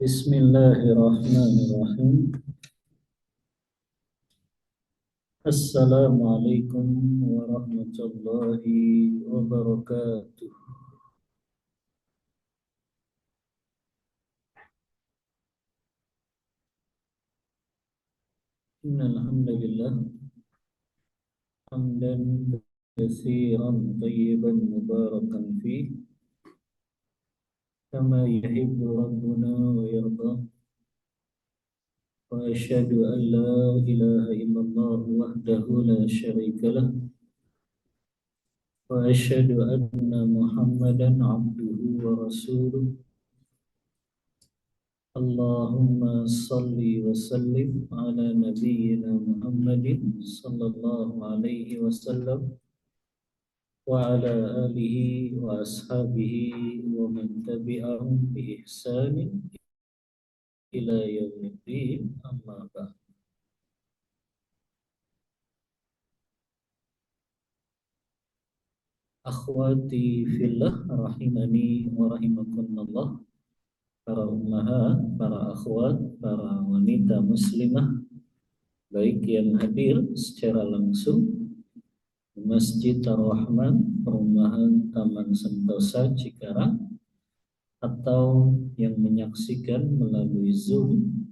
Bismillahirrahmanirrahim. Assalamualaikum warahmatullahi wabarakatuh. Innal hamdalillah hamdan katsiran tayyiban mubarakan fih kama yuhibbu rabbuna wa yarda. Wa asyhadu an la ilaha illallah wahdahu la syarika lah. Wa asyhadu anna Muhammadan abduhu wa rasuluh. Allahumma salli wa sallim ala nabiyyina Muhammadin sallallahu alaihi wasallam wa ala alihi wa ashabihi wa man tabi'ahum bi ihsanin ila yaumiddin, amma ba'd. Akhwati fillah rahimani wa rahimakumullah, para ummahat, para akhwat, para wanita muslimah, baik yang hadir secara langsung di Masjid Ar-Rahman, Perumahan Taman Sentosa Cikarang, atau yang menyaksikan melalui Zoom.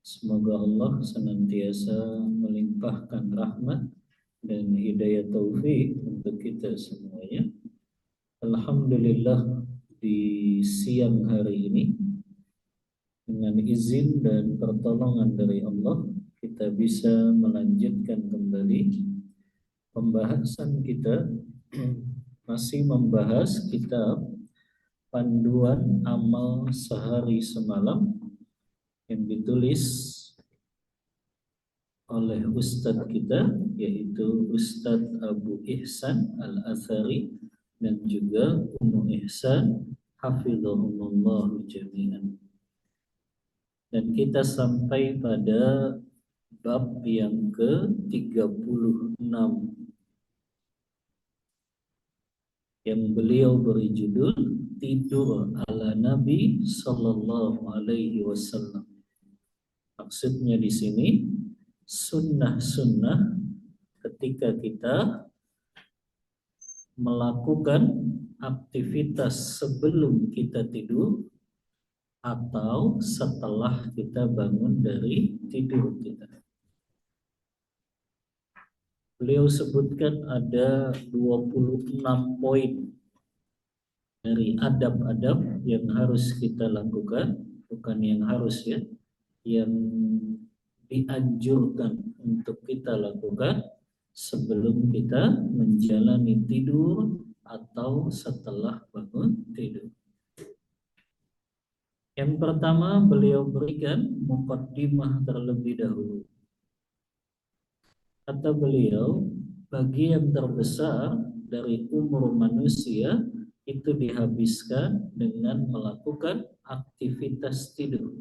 Semoga Allah senantiasa melimpahkan rahmat dan hidayah taufik untuk kita semuanya. Alhamdulillah, di siang hari ini dengan izin dan pertolongan dari Allah, kita bisa melanjutkan kembali pembahasan kita. Masih membahas kitab Panduan Amal Sehari Semalam yang ditulis oleh Ustadz kita, yaitu Ustadz Abu Ihsan Al-Athari dan juga Ummu Ihsan hafizahumullah jami'an. Dan kita sampai pada bab yang ke-36 yang beliau beri judul Tidur ala Nabi Sallallahu Alaihi Wasallam. Maksudnya di sini sunnah-sunnah ketika kita melakukan aktivitas sebelum kita tidur atau setelah kita bangun dari tidur kita. Beliau sebutkan ada 26 poin dari adab-adab yang harus kita lakukan, bukan yang harus ya, yang dianjurkan untuk kita lakukan sebelum kita menjalani tidur atau setelah bangun tidur. Yang pertama, beliau berikan muqaddimah terlebih dahulu. Kata beliau, bagian terbesar dari umur manusia itu dihabiskan dengan melakukan aktivitas tidur,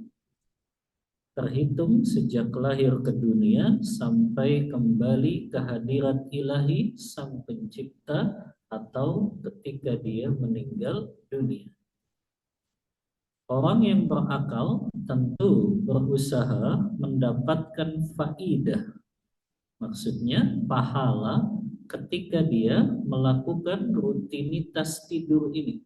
terhitung sejak lahir ke dunia sampai kembali ke hadirat ilahi sang pencipta atau ketika dia meninggal dunia. Orang yang berakal tentu berusaha mendapatkan faidah, maksudnya pahala, ketika dia melakukan rutinitas tidur ini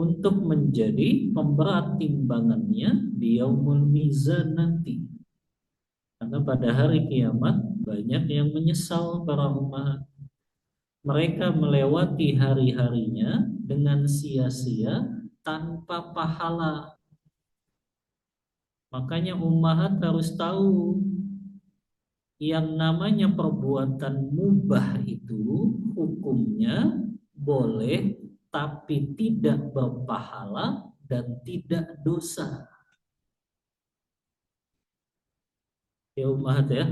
untuk menjadi pemberat timbangannya di yaumul mizan nanti. Karena pada hari kiamat banyak yang menyesal para umat. Mereka melewati hari-harinya dengan sia-sia tanpa pahala. Makanya ummahat harus tahu, yang namanya perbuatan mubah itu hukumnya boleh tapi tidak berpahala dan tidak dosa. Ya ummahat ya.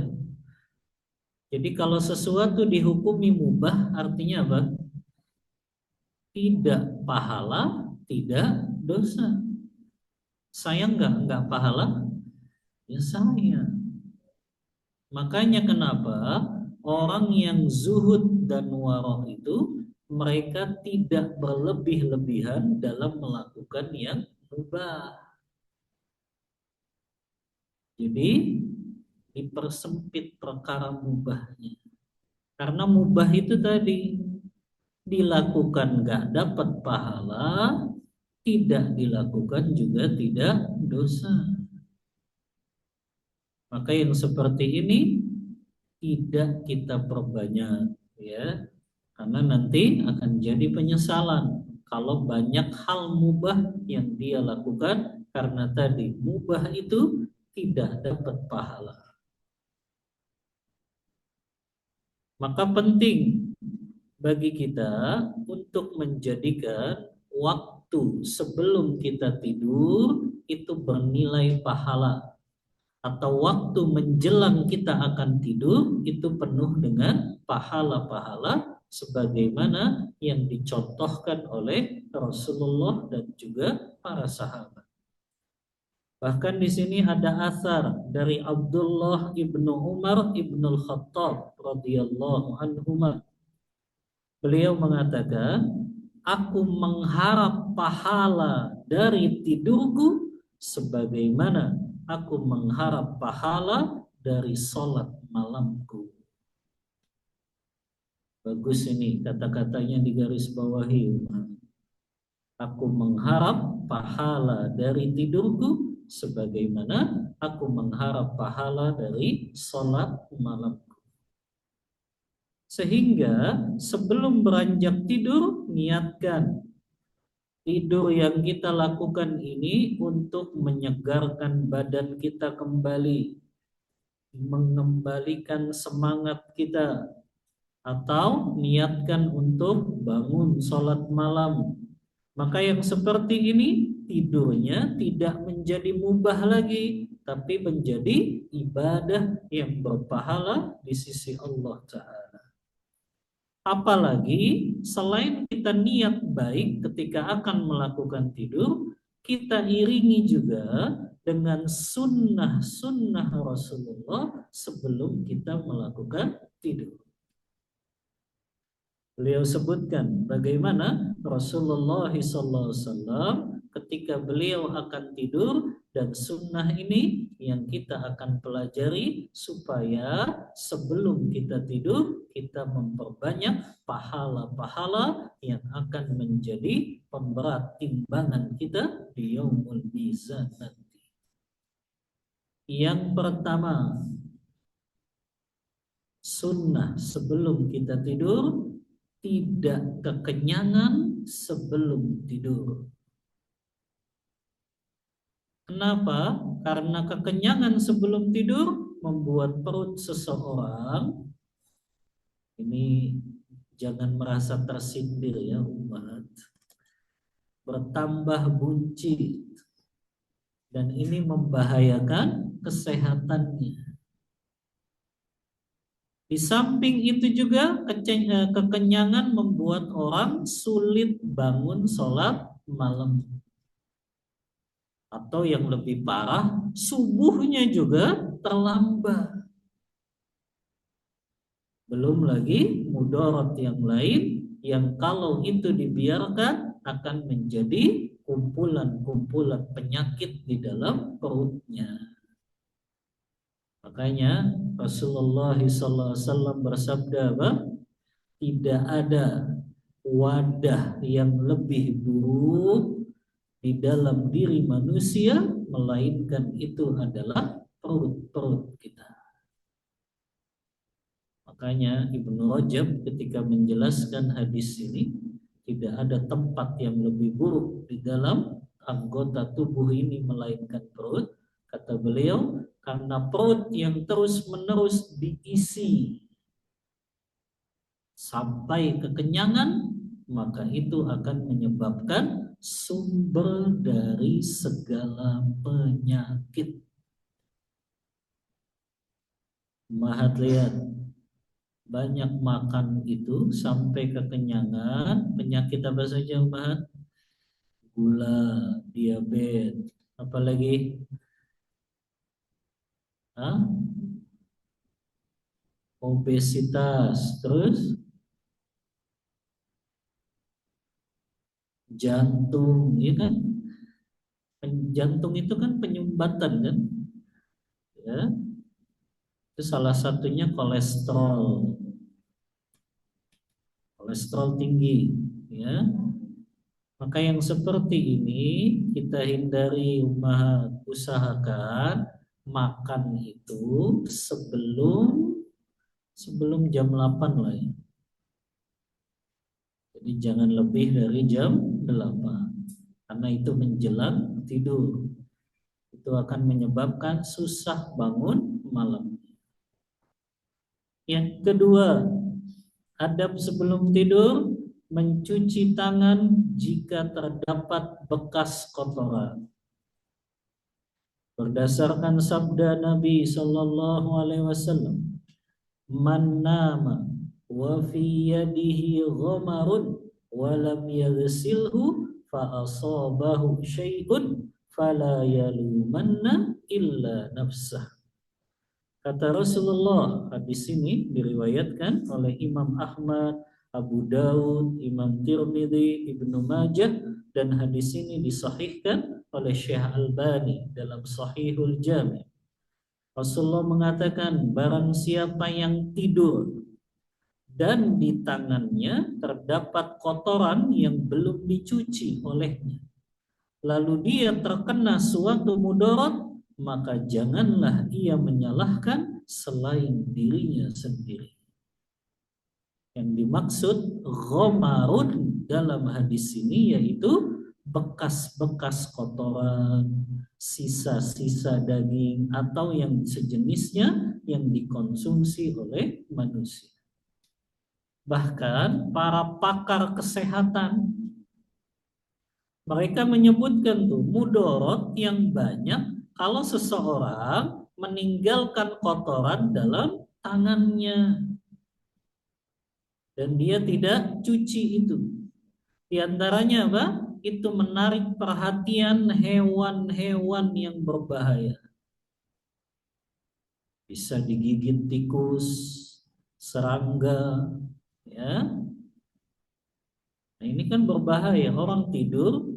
Jadi kalau sesuatu dihukumi mubah artinya apa? Tidak pahala, tidak dosa. Sayang nggak pahala? Ya sayang. Makanya kenapa orang yang zuhud dan warah itu mereka tidak berlebih-lebihan dalam melakukan yang mubah. Jadi dipersempit perkara mubahnya. Karena mubah itu tadi dilakukan nggak dapat pahala, tidak dilakukan juga tidak dosa. Maka yang seperti ini tidak kita perbanyak, ya, karena nanti akan jadi penyesalan kalau banyak hal mubah yang dia lakukan karena tadi mubah itu tidak dapat pahala. Maka penting bagi kita untuk menjadikan waktu sebelum kita tidur itu bernilai pahala, atau waktu menjelang kita akan tidur itu penuh dengan pahala-pahala sebagaimana yang dicontohkan oleh Rasulullah dan juga para sahabat. Bahkan di sini ada asar dari Abdullah ibnu Umar ibnu Khattab radhiyallahu anhuma. Beliau mengatakan, aku mengharap pahala dari tidurku sebagaimana aku mengharap pahala dari sholat malamku. Bagus ini kata-katanya di garis bawahi. Aku mengharap pahala dari tidurku sebagaimana aku mengharap pahala dari sholat malam. Sehingga sebelum beranjak tidur, niatkan tidur yang kita lakukan ini untuk menyegarkan badan kita kembali, mengembalikan semangat kita, atau niatkan untuk bangun sholat malam. Maka yang seperti ini tidurnya tidak menjadi mubah lagi, tapi menjadi ibadah yang berpahala di sisi Allah Ta'ala. Apalagi selain kita niat baik ketika akan melakukan tidur, kita iringi juga dengan sunnah-sunnah Rasulullah sebelum kita melakukan tidur. Beliau sebutkan bagaimana Rasulullah SAW ketika beliau akan tidur, dan sunnah ini yang kita akan pelajari supaya sebelum kita tidur kita memperbanyak pahala-pahala yang akan menjadi pemberat timbangan kita di yaumul mizan nanti. Yang pertama, sunnah sebelum kita tidur tidak kekenyangan sebelum tidur. Kenapa? Karena kekenyangan sebelum tidur membuat perut seseorang ini, jangan merasa tersindir ya umat, bertambah buncit, dan ini membahayakan kesehatannya. Di samping itu juga kekenyangan membuat orang sulit bangun sholat malam. Atau yang lebih parah, subuhnya juga terlambat. Belum lagi mudarat yang lain yang kalau itu dibiarkan akan menjadi kumpulan-kumpulan penyakit di dalam perutnya. Makanya Rasulullah SAW bersabda apa? Tidak ada wadah yang lebih buruk di dalam diri manusia melainkan itu adalah perut-perut kita. Makanya Ibnu Rajab ketika menjelaskan hadis ini, tidak ada tempat yang lebih buruk di dalam anggota tubuh ini melainkan perut. Kata beliau, karena perut yang terus-menerus diisi sampai kekenyangan, maka itu akan menyebabkan sumber dari segala penyakit. Mahat lihat, banyak makan itu sampai kekenyangan, penyakit apa saja Mahat? Gula, diabetes, apalagi obesitas, terus jantung, ya kan? Jantung itu kan penyumbatan kan? ya. Itu salah satunya kolesterol tinggi, ya. Maka yang seperti ini kita hindari, usahakan makan itu sebelum jam 8 lah ya. Jadi jangan lebih dari jam 8 karena itu menjelang tidur. Itu akan menyebabkan susah bangun malam. Yang kedua, adab sebelum tidur, mencuci tangan jika terdapat bekas kotoran. Berdasarkan sabda Nabi Shallallahu Alaihi Wasallam, "Man nama wa fi yadihi ghamarun wa lam yaghsilhu fa asabahu syai'un fala yalumanna illa nafsah." Kata Rasulullah, hadis ini diriwayatkan oleh Imam Ahmad, Abu Daud, Imam Tirmidzi, Ibnu Majah, dan hadis ini disahihkan oleh Syekh Albani dalam Sahihul Jami'. Rasulullah mengatakan, barang siapa yang tidur dan di tangannya terdapat kotoran yang belum dicuci olehnya, lalu dia terkena suatu mudarat, maka janganlah ia menyalahkan selain dirinya sendiri. Yang dimaksud ghamarun dalam hadis ini yaitu bekas-bekas kotoran, sisa-sisa daging atau yang sejenisnya yang dikonsumsi oleh manusia. Bahkan para pakar kesehatan mereka menyebutkan tuh mudarat yang banyak kalau seseorang meninggalkan kotoran dalam tangannya dan dia tidak cuci itu. Di antaranya apa? Itu menarik perhatian hewan-hewan yang berbahaya. Bisa digigit tikus, serangga, ya. Nah, ini kan berbahaya. Orang tidur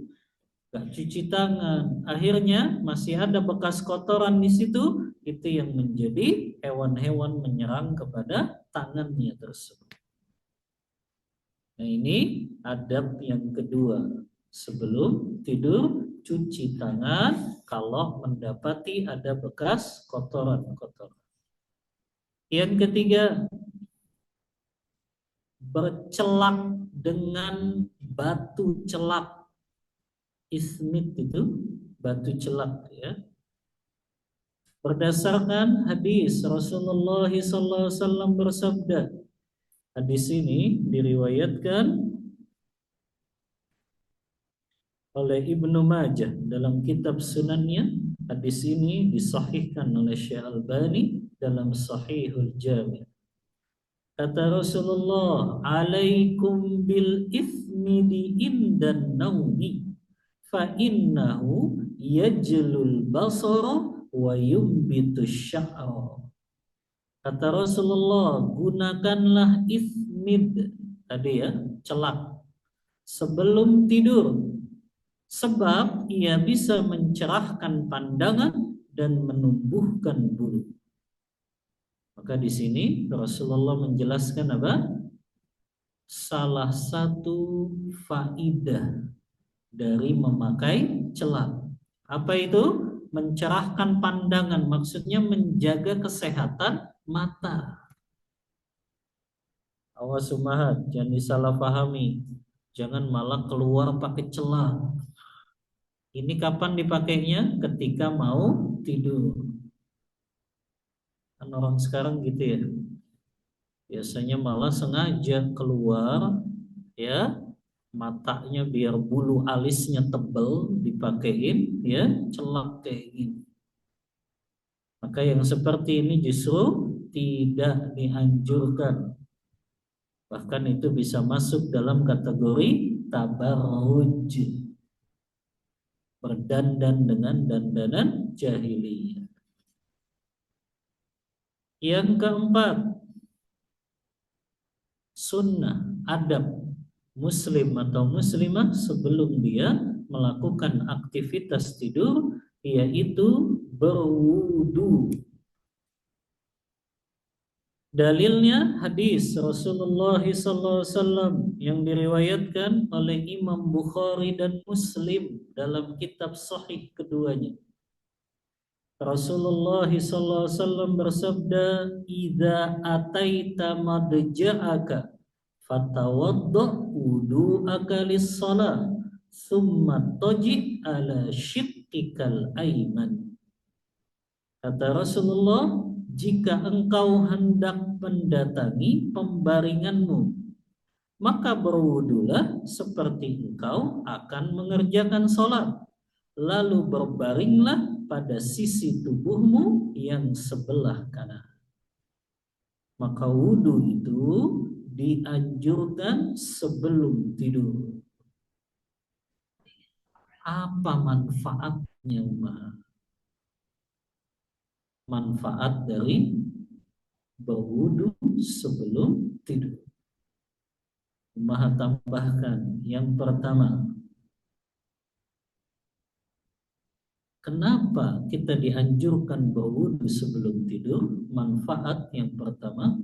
gak cuci tangan, akhirnya masih ada bekas kotoran di situ, itu yang menjadi hewan-hewan menyerang kepada tangannya tersebut. Nah, ini adab yang kedua, sebelum tidur cuci tangan kalau mendapati ada bekas kotoran-kotoran. Yang ketiga, bercelak dengan batu celak. Ismit itu batu celak, ya. Berdasarkan hadis Rasulullah SAW bersabda, hadis ini diriwayatkan oleh Ibnu Majah dalam kitab sunannya. Hadis ini disahihkan oleh Syekh Albani dalam Sahihul Jami'. Kata Rasulullah, "Alaikum bil ithmi di indan naumi fa innahu yajlul basara wa yumbitu sya'ra." Kata Rasulullah, gunakanlah ismid tadi ya, celak sebelum tidur sebab ia bisa mencerahkan pandangan dan menumbuhkan bulu. Maka di sini Rasulullah menjelaskan apa? Salah satu faidah dari memakai celak. Apa itu? Mencerahkan pandangan, maksudnya menjaga kesehatan mata. Awas umahat, jangan disalah pahami. Jangan malah keluar pakai celak. Ini kapan dipakainya? Ketika mau tidur. Kan orang sekarang gitu ya. Biasanya malah sengaja keluar, ya, matanya biar bulu alisnya tebel dipakein, ya, celak kayak gini. Maka yang seperti ini justru tidak dianjurkan. Bahkan itu bisa masuk dalam kategori tabarruj, berdandan dengan dandanan jahiliyah. Yang keempat, sunnah adab muslim atau muslimah sebelum dia melakukan aktivitas tidur, yaitu berwudu. Dalilnya hadis Rasulullah SAW yang diriwayatkan oleh Imam Bukhari dan Muslim dalam kitab sahih keduanya. Rasulullah SAW bersabda, "Idza ataita madja'aka fatawadda wudu'aka lis-shalah, thumma taji' ala shiqqikal ayman." Kata Rasulullah, jika engkau hendak mendatangi pembaringanmu, maka berwudulah seperti engkau akan mengerjakan sholat. Lalu berbaringlah pada sisi tubuhmu yang sebelah kanan. Maka wudu itu dianjurkan sebelum tidur. Apa manfaatnya, Umar? Manfaat dari berwudu sebelum tidur. Umar tambahkan, yang pertama, kenapa kita dianjurkan berwudu sebelum tidur? Manfaat yang pertama,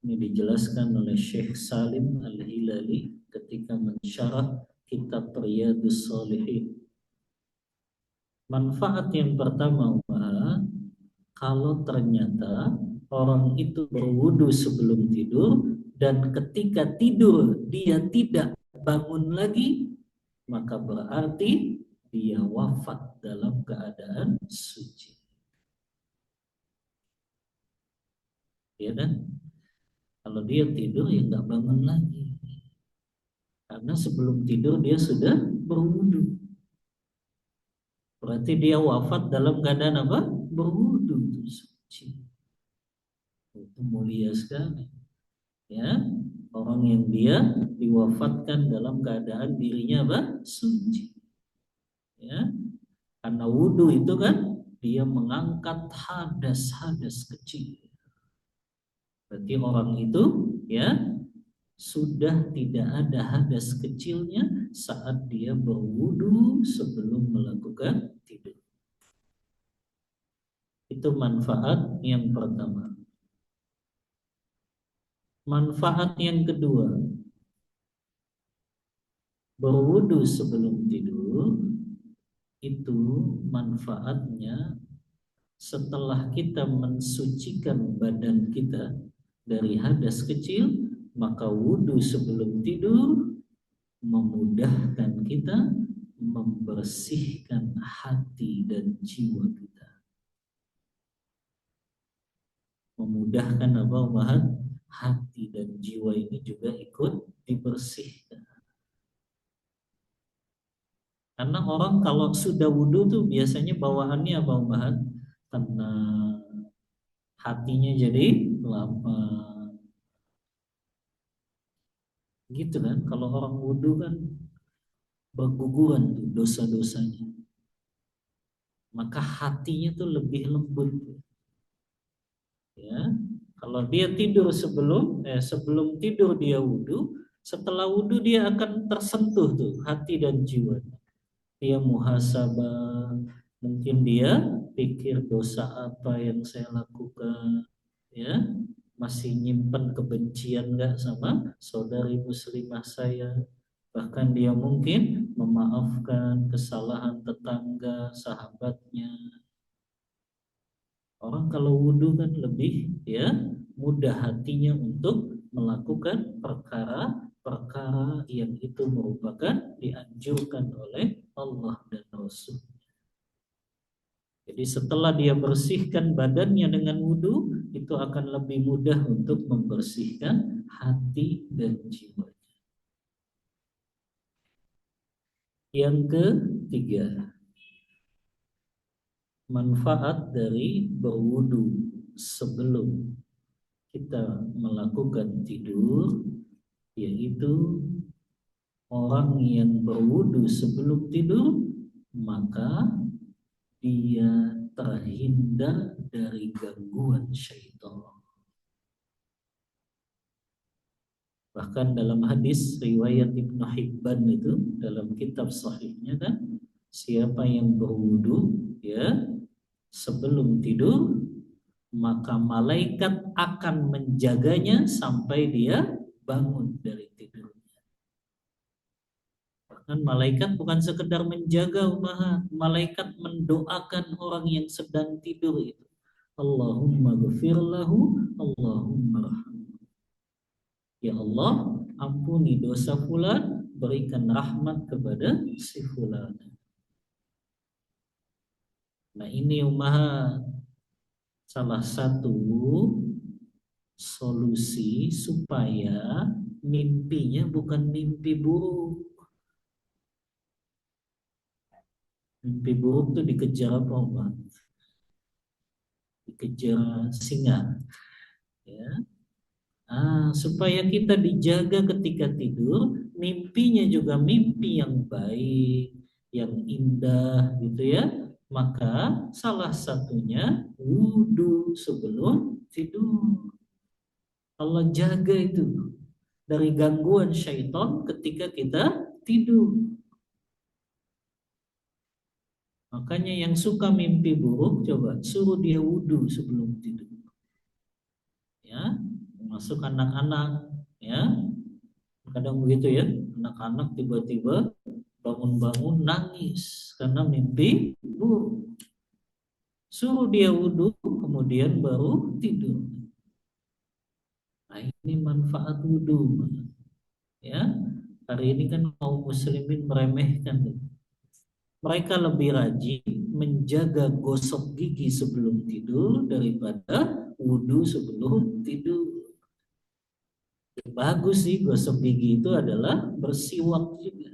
ini dijelaskan oleh Syekh Salim Al-Hilali ketika mensyarah kitab Riyadhus Shalihin. Manfaat yang pertama, kalau ternyata orang itu berwudu sebelum tidur dan ketika tidur dia tidak bangun lagi, maka berarti dia wafat dalam keadaan suci. Ya kan? Kalau dia tidur ya nggak bangun lagi. Karena sebelum tidur dia sudah berwudu. Berarti dia wafat dalam keadaan apa? Berwudu, suci. Itu mulia sekali. Ya, orang yang dia diwafatkan dalam keadaan dirinya apa? Suci. Ya, karena wudu itu kan dia mengangkat hadas-hadas kecil. Berarti orang itu ya sudah tidak ada hadas kecilnya saat dia berwudu sebelum melakukan tidur. Itu manfaat yang pertama. Manfaat yang kedua, berwudu sebelum tidur itu manfaatnya setelah kita mensucikan badan kita dari hadas kecil, maka wudu sebelum tidur memudahkan kita membersihkan hati dan jiwa kita. Memudahkan apa, Mahat? Hati dan jiwa ini juga ikut dibersihkan. Karena orang kalau sudah wudu tuh biasanya bawaannya apa, Mahat? Tenang, hatinya jadi lapang. Gitu kan, kalau orang wudu kan berguguran tuh dosa-dosanya. Maka hatinya tuh lebih lembut. Ya, kalau dia tidur sebelum tidur dia wudu, setelah wudu dia akan tersentuh tuh hati dan jiwa. Dia muhasabah, mungkin dia pikir dosa apa yang saya lakukan, ya, masih nyimpan kebencian nggak sama saudari muslimah saya. Bahkan dia mungkin memaafkan kesalahan tetangga, sahabatnya. Orang kalau wudhu kan lebih ya mudah hatinya untuk melakukan perkara-perkara yang itu merupakan dianjurkan oleh Allah dan Rasul. Jadi setelah dia bersihkan badannya dengan wudhu, itu akan lebih mudah untuk membersihkan hati dan jiwa. Yang ketiga, manfaat dari berwudu sebelum kita melakukan tidur, yaitu orang yang berwudu sebelum tidur maka dia terhindar dari gangguan syaitan. Bahkan dalam hadis riwayat Ibnu Hibban itu dalam kitab sahihnya kan, siapa yang berwudu ya sebelum tidur maka malaikat akan menjaganya sampai dia bangun dari tidur. Bahkan malaikat bukan sekedar menjaga umat, malaikat mendoakan orang yang sedang tidur itu. Allahumma ghafir lahu, Allahumma rahmah. Ya Allah, ampuni dosa fulan, berikan rahmat kepada si fulan. Nah ini umat salah satu solusi supaya mimpinya bukan mimpi buruk. Mimpi buruk tuh dikejar apa, Pak? Dikejar singa. Ya. Supaya kita dijaga ketika tidur, mimpinya juga mimpi yang baik, yang indah gitu ya. Maka salah satunya wudhu sebelum tidur. Allah jaga itu dari gangguan syaitan ketika kita tidur. Makanya yang suka mimpi buruk, coba suruh dia wudhu sebelum tidur. Ya, masuk anak-anak, ya, kadang begitu ya, anak-anak tiba-tiba bangun-bangun nangis karena mimpi buruk. Suruh dia wudhu, kemudian baru tidur. Nah, ini manfaat wudhu. Ya, hari ini kan kaum muslimin meremehkan. Mereka lebih rajin menjaga gosok gigi sebelum tidur daripada wudhu sebelum tidur. Bagus sih gosok gigi itu adalah bersiwak juga.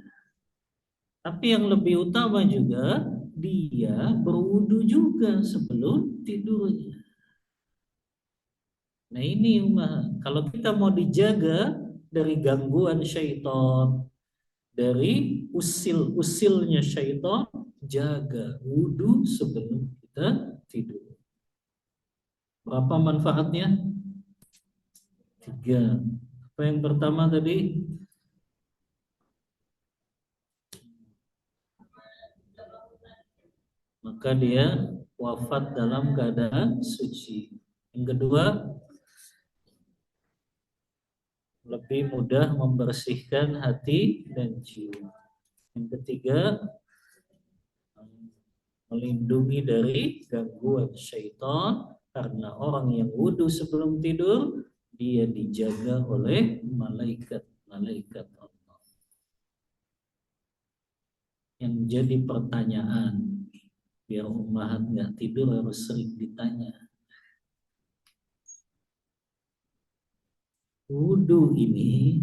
Tapi yang lebih utama juga dia berwudu juga sebelum tidurnya. Nah ini kalau kita mau dijaga dari gangguan syaitan, dari usil-usilnya syaitan, jaga wudu sebelum kita tidur. Berapa manfaatnya? 3. Apa yang pertama tadi? Maka dia wafat dalam keadaan suci. Yang kedua, lebih mudah membersihkan hati dan jiwa. Yang ketiga, melindungi dari gangguan syaitan, karena orang yang wudhu sebelum tidur dia dijaga oleh malaikat Allah. Yang jadi pertanyaan, biar ummahat nggak tidur harus sering ditanya, wudhu ini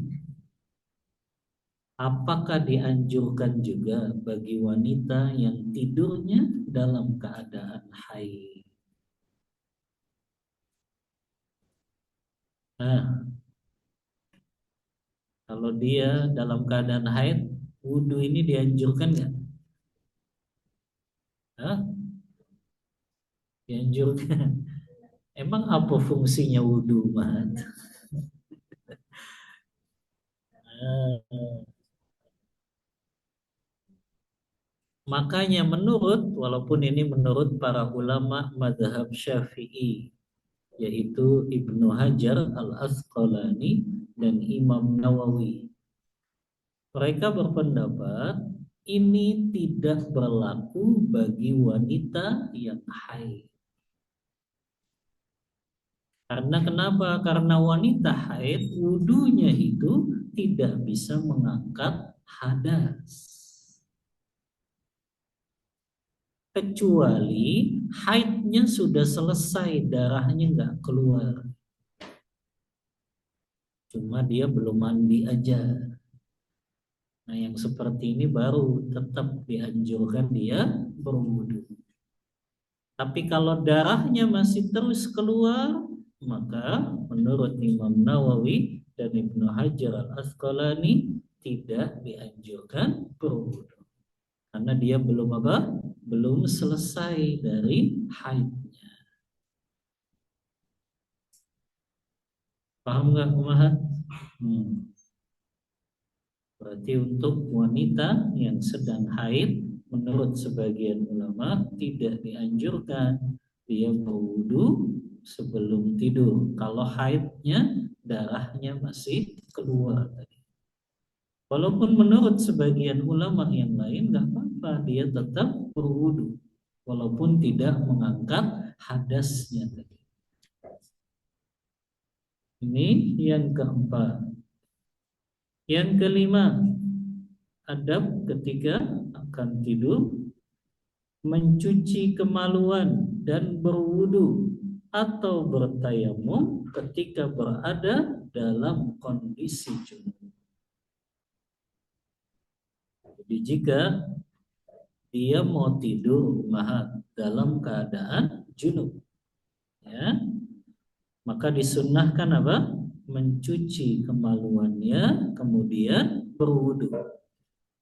apakah dianjurkan juga bagi wanita yang tidurnya dalam keadaan haid? Nah, kalau dia dalam keadaan haid, wudhu ini dianjurkan nggak? Hah? Dianjurkan. Emang apa fungsinya wudhu, Mat? Makanya walaupun ini menurut para ulama madhab Syafi'i, yaitu Ibnu Hajar Al-Asqalani dan Imam Nawawi. Mereka berpendapat ini tidak berlaku bagi wanita yang haid. Karena kenapa? Karena wanita haid wudunya itu tidak bisa mengangkat hadas. Kecuali haidnya sudah selesai, darahnya nggak keluar. Cuma dia belum mandi aja. Nah yang seperti ini baru tetap dianjurkan dia berwudu. Tapi kalau darahnya masih terus keluar, maka menurut Imam Nawawi dan Ibnu Hajar Al-Asqalani tidak dianjurkan berwudu. Karena dia belum apa? Belum selesai dari haidnya. Paham nggak, Umahat? Berarti untuk wanita yang sedang haid, menurut sebagian ulama tidak dianjurkan dia berwudu sebelum tidur. Kalau haidnya darahnya masih keluar tadi. Walaupun menurut sebagian ulama yang lain nggak apa-apa, dia tetap berwudu walaupun tidak mengangkat hadasnya tadi. Ini yang keempat. Yang kelima, adab ketika akan tidur, mencuci kemaluan dan berwudu atau bertayamum ketika berada dalam kondisi junub. Jadi jika dia mau tidur dalam keadaan junub, ya, maka disunnahkan apa? Mencuci kemaluannya, kemudian berwudu.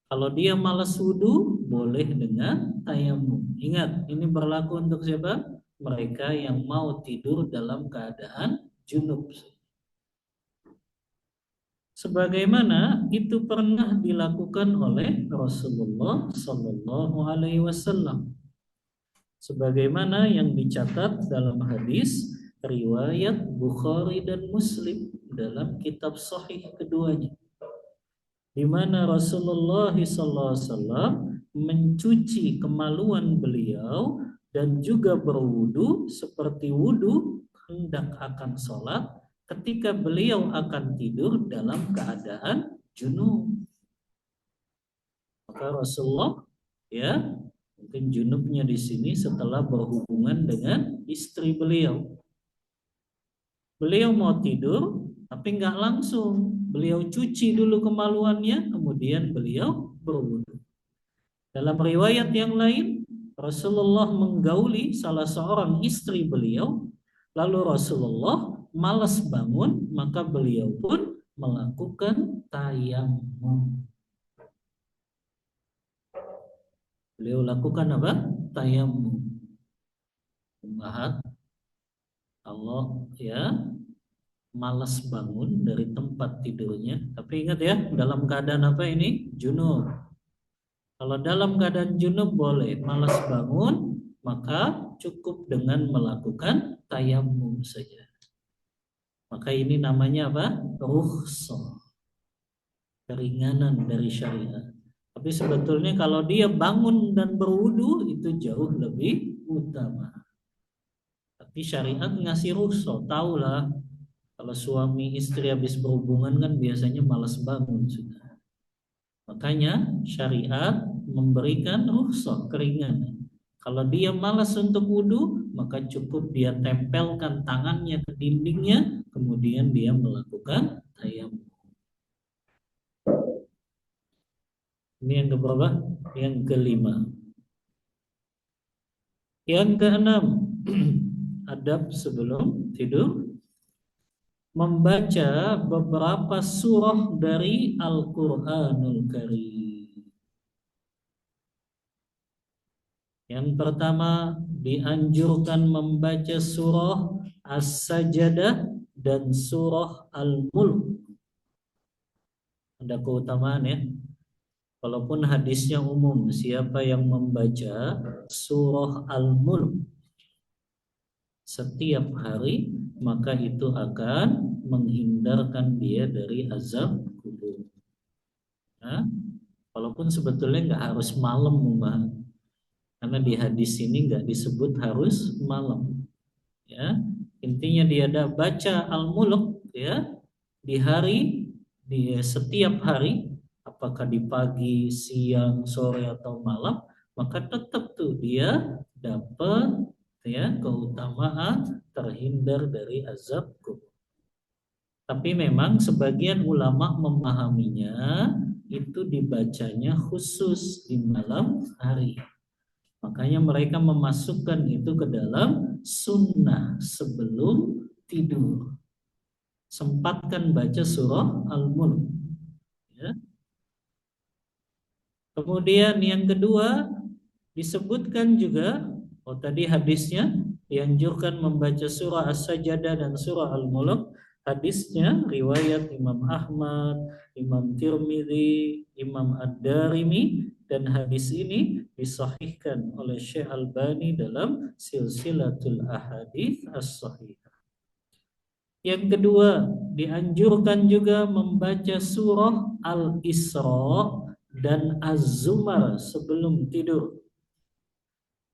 Kalau dia malas wudu, boleh dengan tayamum. Ingat, ini berlaku untuk siapa? Mereka yang mau tidur dalam keadaan junub. Sebagaimana itu pernah dilakukan oleh Rasulullah Sallallahu Alaihi Wasallam. Sebagaimana yang dicatat dalam hadis riwayat Bukhari dan Muslim dalam kitab sahih keduanya, di mana Rasulullah SAW mencuci kemaluan beliau dan juga berwudu seperti wudu hendak akan sholat ketika beliau akan tidur dalam keadaan junub. Maka Rasulullah, ya, mungkin junubnya di sini setelah berhubungan dengan istri beliau. Beliau mau tidur, tapi nggak langsung. Beliau cuci dulu kemaluannya, kemudian beliau berwudu. Dalam riwayat yang lain, Rasulullah menggauli salah seorang istri beliau, lalu Rasulullah malas bangun, maka beliau pun melakukan tayamum. Beliau lakukan apa? Tayamum. Allah, ya, malas bangun dari tempat tidurnya. Tapi ingat ya, dalam keadaan apa ini? Junub. Kalau dalam keadaan junub boleh, malas bangun, maka cukup dengan melakukan tayamum saja. Maka ini namanya apa? Rukhsah. Keringanan dari syariat. Tapi sebetulnya kalau dia bangun dan berwudu itu jauh lebih utama. Tapi syariat ngasih rukhsah, tahulah kalau suami istri habis berhubungan kan biasanya malas bangun sudah. Makanya syariat memberikan rukhsah, keringanan. Kalau dia malas untuk wudu, maka cukup dia tempelkan tangannya ke dindingnya, kemudian dia melakukan tayamum. Ini yang keberapa? Yang kelima. Yang keenam, adab sebelum tidur, membaca beberapa surah dari Al-Quranul Karim. Yang pertama, dianjurkan membaca surah As-Sajdah dan surah Al-Mulk. Ada keutamaan ya. Walaupun hadisnya umum, siapa yang membaca surah Al-Mulk setiap hari, maka itu akan menghindarkan dia dari azab kubur. Nah, walaupun sebetulnya nggak harus malam, karena di hadis ini nggak disebut harus malam. Ya, intinya dia ada baca Al-Mulk ya di hari, di setiap hari, apakah di pagi, siang, sore atau malam, maka tetap tuh dia dapat ya keutamaan terhindar dari azab kubur. Tapi memang sebagian ulama memahaminya itu dibacanya khusus di malam hari. Makanya mereka memasukkan itu ke dalam sunnah sebelum tidur. Sempatkan baca surah Al-Mulk. Ya. Kemudian yang kedua disebutkan juga, tadi hadisnya dianjurkan membaca surah As-Sajdah dan surah Al-Mulk. Hadisnya riwayat Imam Ahmad, Imam Tirmidzi, Imam Ad-Darimi, dan hadis ini disahihkan oleh Syekh Albani dalam Silsilatul Ahadits As-Sahihah. Yang kedua, dianjurkan juga membaca surah Al-Isra dan Az-Zumar sebelum tidur.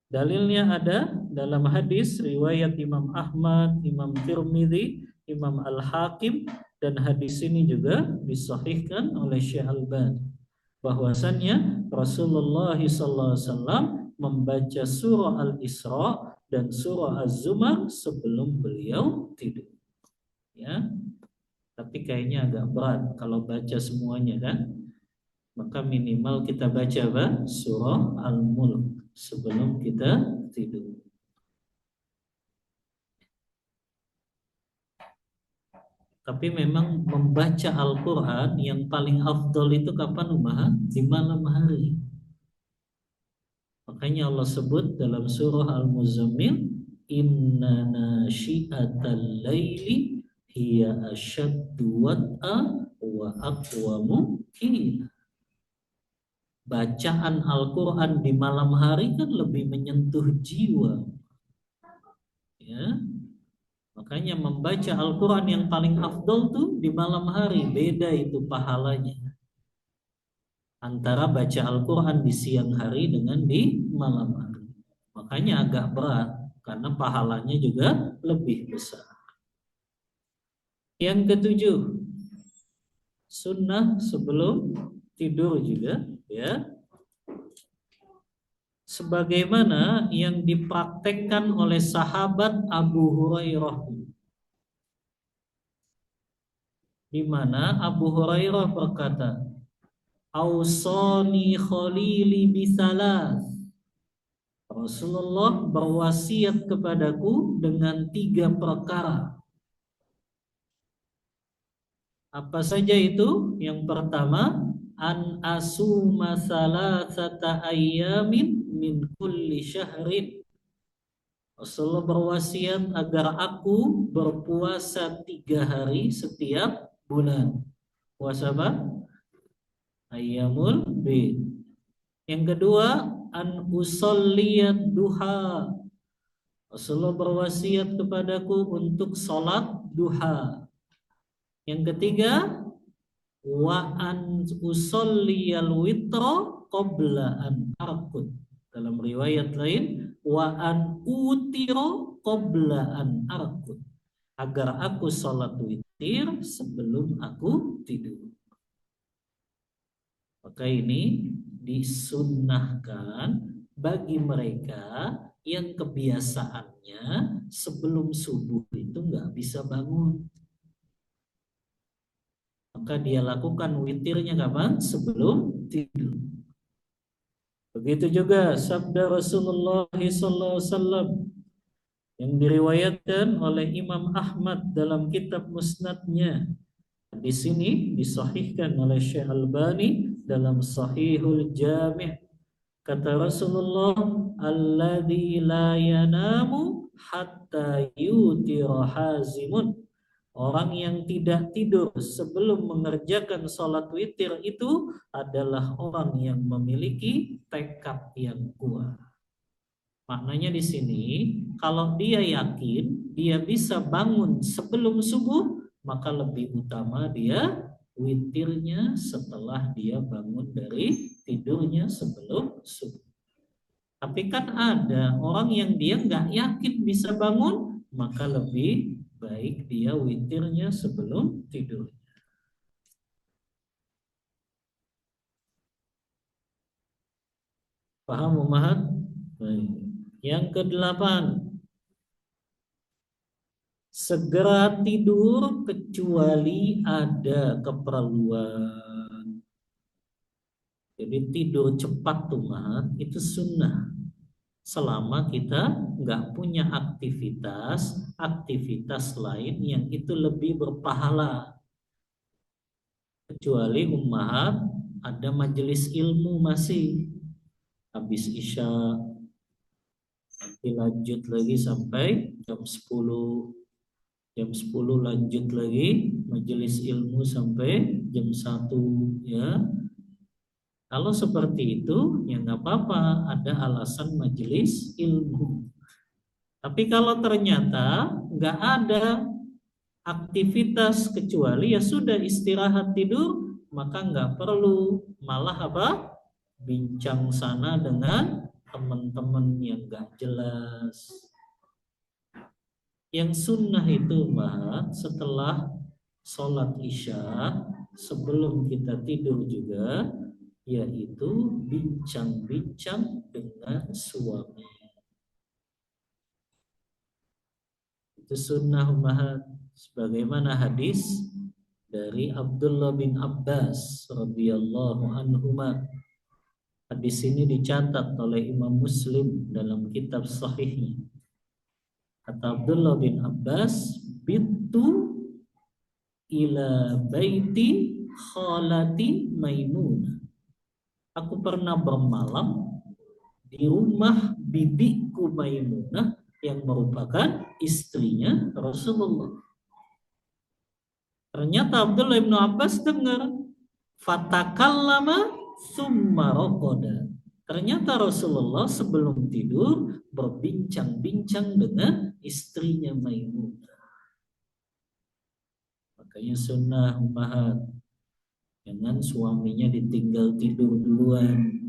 Dalilnya ada dalam hadis riwayat Imam Ahmad, Imam Tirmidzi, Imam Al-Hakim, dan hadis ini juga disahihkan oleh Syekh Albani bahwasannya Rasulullah SAW membaca surah Al-Isra dan surah Az-Zumar sebelum beliau tidur. Ya, tapi kayaknya agak berat kalau baca semuanya kan. Maka minimal kita baca apa? Surah Al-Mulk sebelum kita tidur. Tapi memang membaca Al-Quran yang paling afdol itu kapan Umar? Di malam hari. Makanya Allah sebut dalam surah Al-Muzammil, Inna nasyi'atal laili hiya asyaddu wat'a wa aqwamu qila. Bacaan Al-Quran di malam hari kan lebih menyentuh jiwa. Ya, makanya membaca Al-Quran yang paling afdol tuh di malam hari. Beda itu pahalanya antara baca Al-Quran di siang hari dengan di malam hari. Makanya agak berat karena pahalanya juga lebih besar. Yang ketujuh, sunnah sebelum tidur juga, ya, sebagaimana yang dipraktekkan oleh sahabat Abu Hurairah, di mana Abu Hurairah berkata, Ausani khalili bisalas. Rasulullah berwasiat kepadaku dengan 3 perkara. Apa saja itu? Yang pertama, an asuma salasata ayyamin min kulli syahrin. Rasulullah berwasiat agar aku berpuasa 3 hari setiap bulan. Puasa apa? Ayyamul bid. Yang kedua, an usalliyat duha. Rasulullah berwasiat kepadaku untuk sholat duha. Yang ketiga, wa an usalliyal witra qabla an arqud. Dalam riwayat lain, wa an utiro qabla an arqud. Agar aku sholat witir sebelum aku tidur. Maka ini disunnahkan bagi mereka yang kebiasaannya sebelum subuh itu nggak bisa bangun. Maka dia lakukan witirnya kapan? Sebelum tidur. Begitu juga sabda Rasulullah SAW yang diriwayatkan oleh Imam Ahmad dalam kitab Musnadnya. Di sini disahihkan oleh Syekh Albani dalam Sahihul Jami'. Kata Rasulullah, alladzi la yanamu hatta yutira hazimun. Orang yang tidak tidur sebelum mengerjakan sholat witir itu adalah orang yang memiliki tekad yang kuat. Maknanya di sini, kalau dia yakin dia bisa bangun sebelum subuh, maka lebih utama dia witirnya setelah dia bangun dari tidurnya sebelum subuh. Tapi kan ada orang yang dia nggak yakin bisa bangun, maka lebih baik dia witirnya sebelum tidur. Paham Umahat? Yang kedelapan, segera tidur kecuali ada keperluan. Jadi tidur cepat tuh mah itu sunnah. Selama kita nggak punya aktivitas lain yang itu lebih berpahala. Kecuali ummahat ada majelis ilmu masih habis isya nanti lanjut lagi sampai jam 10. Jam 10 lanjut lagi majelis ilmu sampai jam 1 ya. Kalau seperti itu ya nggak apa-apa, ada alasan majelis ilmu. Tapi kalau ternyata nggak ada aktivitas kecuali ya sudah istirahat tidur, maka nggak perlu malah apa? Bincang sana dengan teman-teman yang nggak jelas. Yang sunnah itu Mbak, setelah sholat isya, sebelum kita tidur juga, yaitu bincang-bincang dengan suami. Itu sunnah Mbak, sebagaimana hadis dari Abdullah bin Abbas radhiyallahu anhuma. Hadis ini dicatat oleh Imam Muslim dalam kitab sahihnya. Kata Abdullah bin Abbas, "Bittu ila baiti khalati Maimunah." Aku pernah bermalam di rumah bibiku Maimunah yang merupakan istrinya Rasulullah. Ternyata Abdullah bin Abbas dengar, fatakallama summa raqada. Ternyata Rasulullah sebelum tidur berbincang-bincang dengan istrinya Maimunah. Makanya sunnah ummahat, jangan suaminya ditinggal tidur duluan.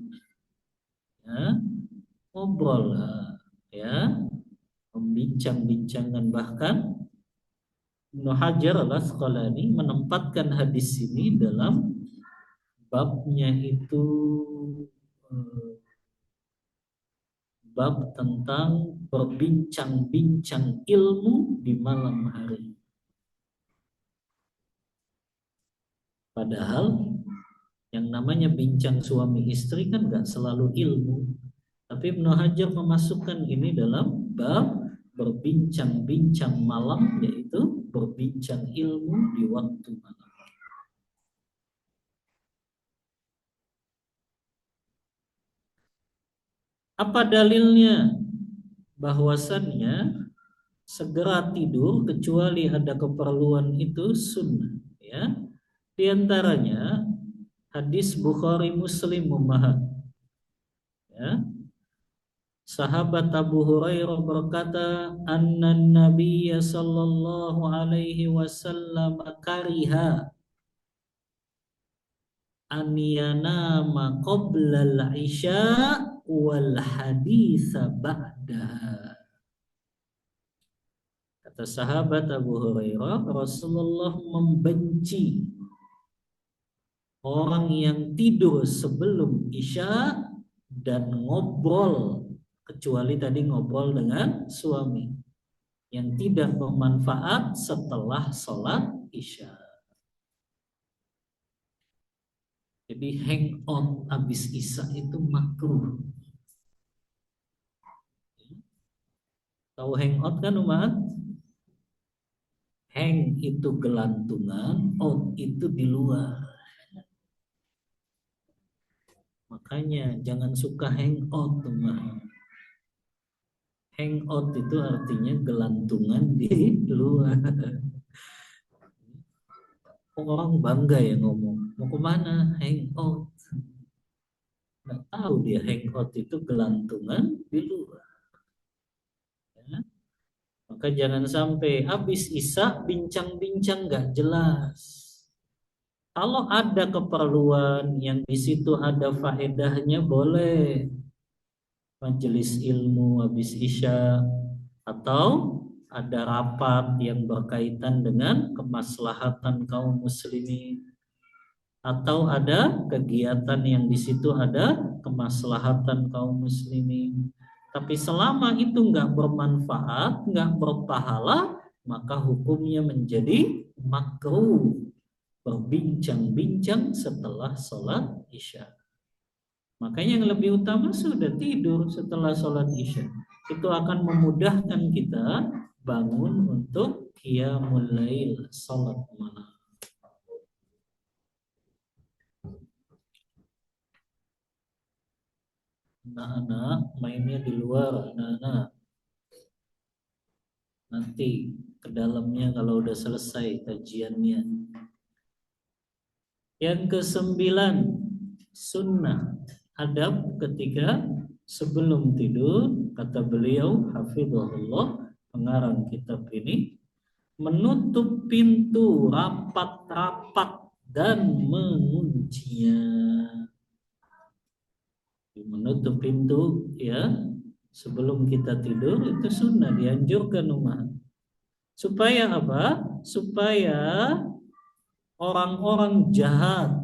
Ya, ngobrol lah, ya, membincang-bincangkan. Bahkan Ibnu Hajar al-Asqalani menempatkan hadis ini dalam babnya itu, eh, bab tentang berbincang-bincang ilmu di malam hari. Padahal yang namanya bincang suami istri kan nggak selalu ilmu. Tapi Ibnu Hajar memasukkan ini dalam bab berbincang-bincang malam, yaitu berbincang ilmu di waktu malam. Apa dalilnya? Bahwasannya segera tidur kecuali ada keperluan itu sunnah, ya. Di antaranya hadis Bukhari Muslim membahas, ya. Sahabat Abu Hurairah berkata, anna Nabiya sallallahu alaihi wasallam kariha an yanama qabla al-isya wal haditha ba'daha. Kata sahabat Abu Hurairah, Rasulullah membenci orang yang tidur sebelum isya dan ngobrol, kecuali tadi ngobrol dengan suami, yang tidak bermanfaat setelah sholat isya. Jadi hangout habis isya itu makruh. Tahu hangout kan umat? Hang itu gelantungan, out itu di luar. Makanya jangan suka hangout umat. Hangout itu artinya gelantungan di luar. Orang bangga ya ngomong, mau kemana? Hangout. Nggak tahu dia hangout itu gelantungan di luar. Ya. Maka jangan sampai habis isya bincang-bincang nggak jelas. Kalau ada keperluan yang di situ ada faedahnya, boleh majelis ilmu habis isya, atau ada rapat yang berkaitan dengan kemaslahatan kaum muslimin, atau ada kegiatan yang di situ ada kemaslahatan kaum muslimin. Tapi selama itu nggak bermanfaat, nggak berpahala, maka hukumnya menjadi makruh berbincang-bincang setelah sholat isya. Makanya yang lebih utama sudah tidur setelah sholat isya. Itu akan memudahkan kita bangun untuk qiyamul lail, sholat malam. Anak-anak mainnya di luar, anak-anak. Nanti ke dalamnya kalau udah selesai kajiannya. Yang kesembilan, sunnah adab ketika sebelum tidur. Kata beliau hafizahullah, pengarang kitab ini, menutup pintu rapat-rapat dan menguncinya. Menutup pintu ya sebelum kita tidur itu sunnah, dianjurkan umat. Supaya apa? Supaya orang-orang jahat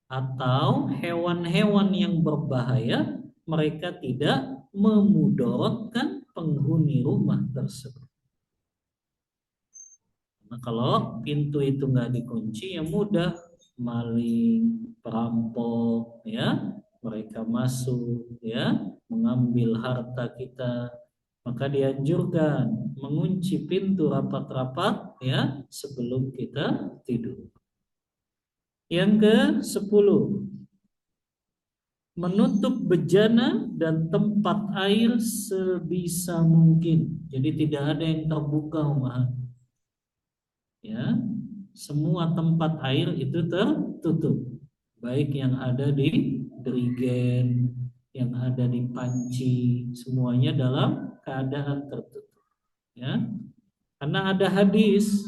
atau hewan-hewan yang berbahaya mereka tidak memudaratkan penghuni rumah tersebut. Nah, kalau pintu itu nggak dikunci, ya mudah maling, perampok, ya mereka masuk, ya mengambil harta kita. Maka dianjurkan mengunci pintu rapat-rapat, ya sebelum kita tidur. Yang ke-10, menutup bejana dan tempat air sebisa mungkin. Jadi tidak ada yang terbuka, umat. Ya, semua tempat air itu tertutup, baik yang ada di dirigen, yang ada di panci, semuanya dalam keadaan tertutup. Ya, karena ada hadis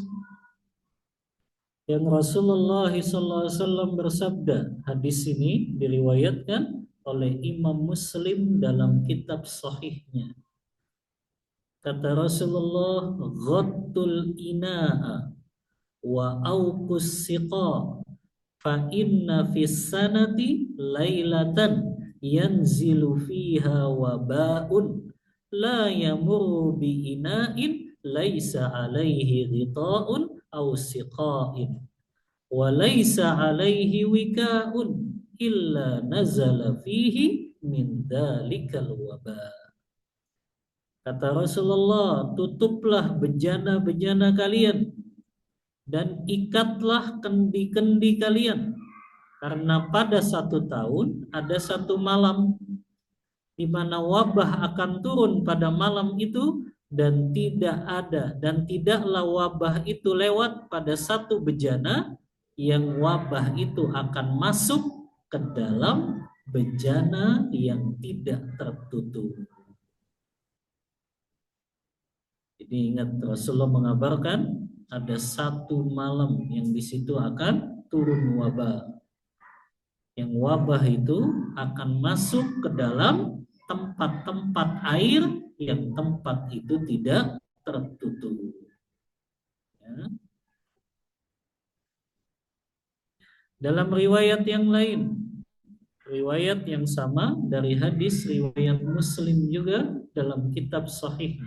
yang Rasulullah SAW bersabda. Hadis ini diriwayatkan oleh Imam Muslim dalam kitab Sahihnya. Kata Rasulullah, "Ghattul ina'a wa auqus siqa, fa inna fis sanati lailatan yanzilu fiha waba'un la yamurru bi ina'in laisa alaihi ghita'un aw siqa'in wa laisa alaihi wika'un illa nazala fihi min dalikal waba." Kata Rasulullah, tutuplah bejana-bejana kalian dan ikatlah kendi-kendi kalian, karena pada satu tahun ada satu malam di mana wabah akan turun pada malam itu, dan tidaklah wabah itu lewat pada satu bejana yang wabah itu akan masuk ke dalam bejana yang tidak tertutup. Jadi ingat, Rasulullah mengabarkan ada satu malam yang di situ akan turun wabah. Yang wabah itu akan masuk ke dalam tempat-tempat air yang tempat itu tidak tertutup. Ya. Dalam riwayat yang lain, riwayat yang sama dari hadis riwayat Muslim juga dalam kitab Sahih,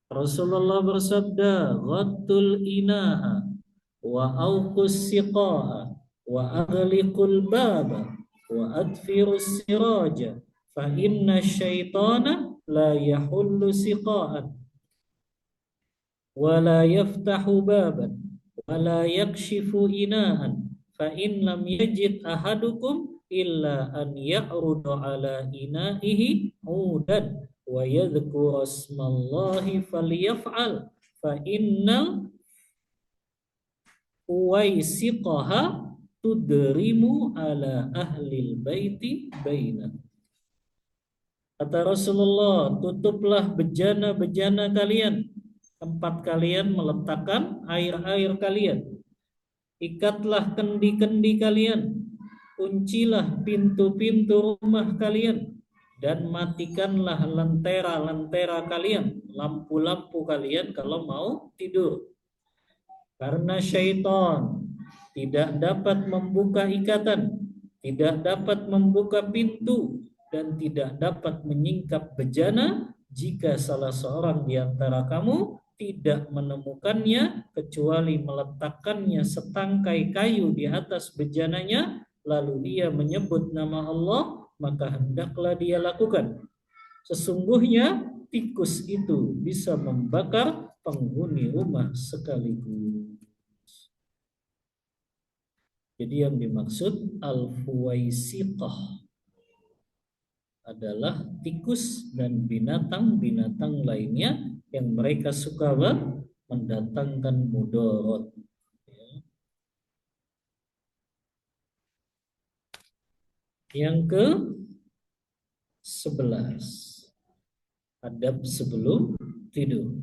Rasulullah bersabda, "Ghattul ina'a wa auqus siqa'a wa aghliqul baba wa adfirus siraja fa inna syaitana la yahullu siqa'an wa la yaftahu baban wa la yakshifu ina'an fa in lam yajid ahadukum illa an ya'rudu ala ina'ihi udan wa yadhkura asmallahi falyaf'al fa innal uwaisiqaha tudrimu ala ahlil baiti baina." Kata Rasulullah, tutuplah bejana-bejana kalian, tempat kalian meletakkan air-air kalian. Ikatlah kendi-kendi kalian, kuncilah pintu-pintu rumah kalian, dan matikanlah lentera-lentera kalian, lampu-lampu kalian kalau mau tidur. Karena syaitan tidak dapat membuka ikatan, tidak dapat membuka pintu, dan tidak dapat menyingkap bejana jika salah seorang di antara kamu tidak menemukannya kecuali meletakkannya setangkai kayu di atas bejananya, lalu dia menyebut nama Allah, maka hendaklah dia lakukan. Sesungguhnya tikus itu bisa membakar penghuni rumah sekaligus. Jadi yang dimaksud al-fuwaisiqah adalah tikus dan binatang-binatang lainnya yang mereka suka mendatangkan mudarat. Ya. Yang ke 11, adab sebelum tidur.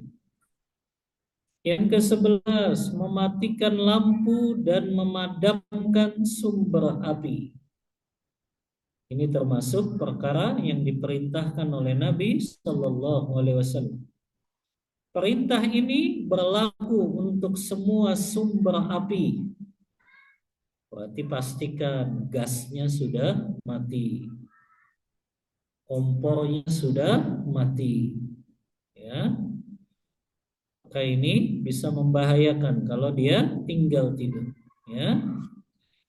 Yang ke-11, mematikan lampu dan memadamkan sumber api. Ini termasuk perkara yang diperintahkan oleh Nabi Shallallahu Alaihi Wasallam. Perintah ini berlaku untuk semua sumber api. Berarti pastikan gasnya sudah mati, kompornya sudah mati, ya. Maka ini bisa membahayakan kalau dia tinggal tidur, ya.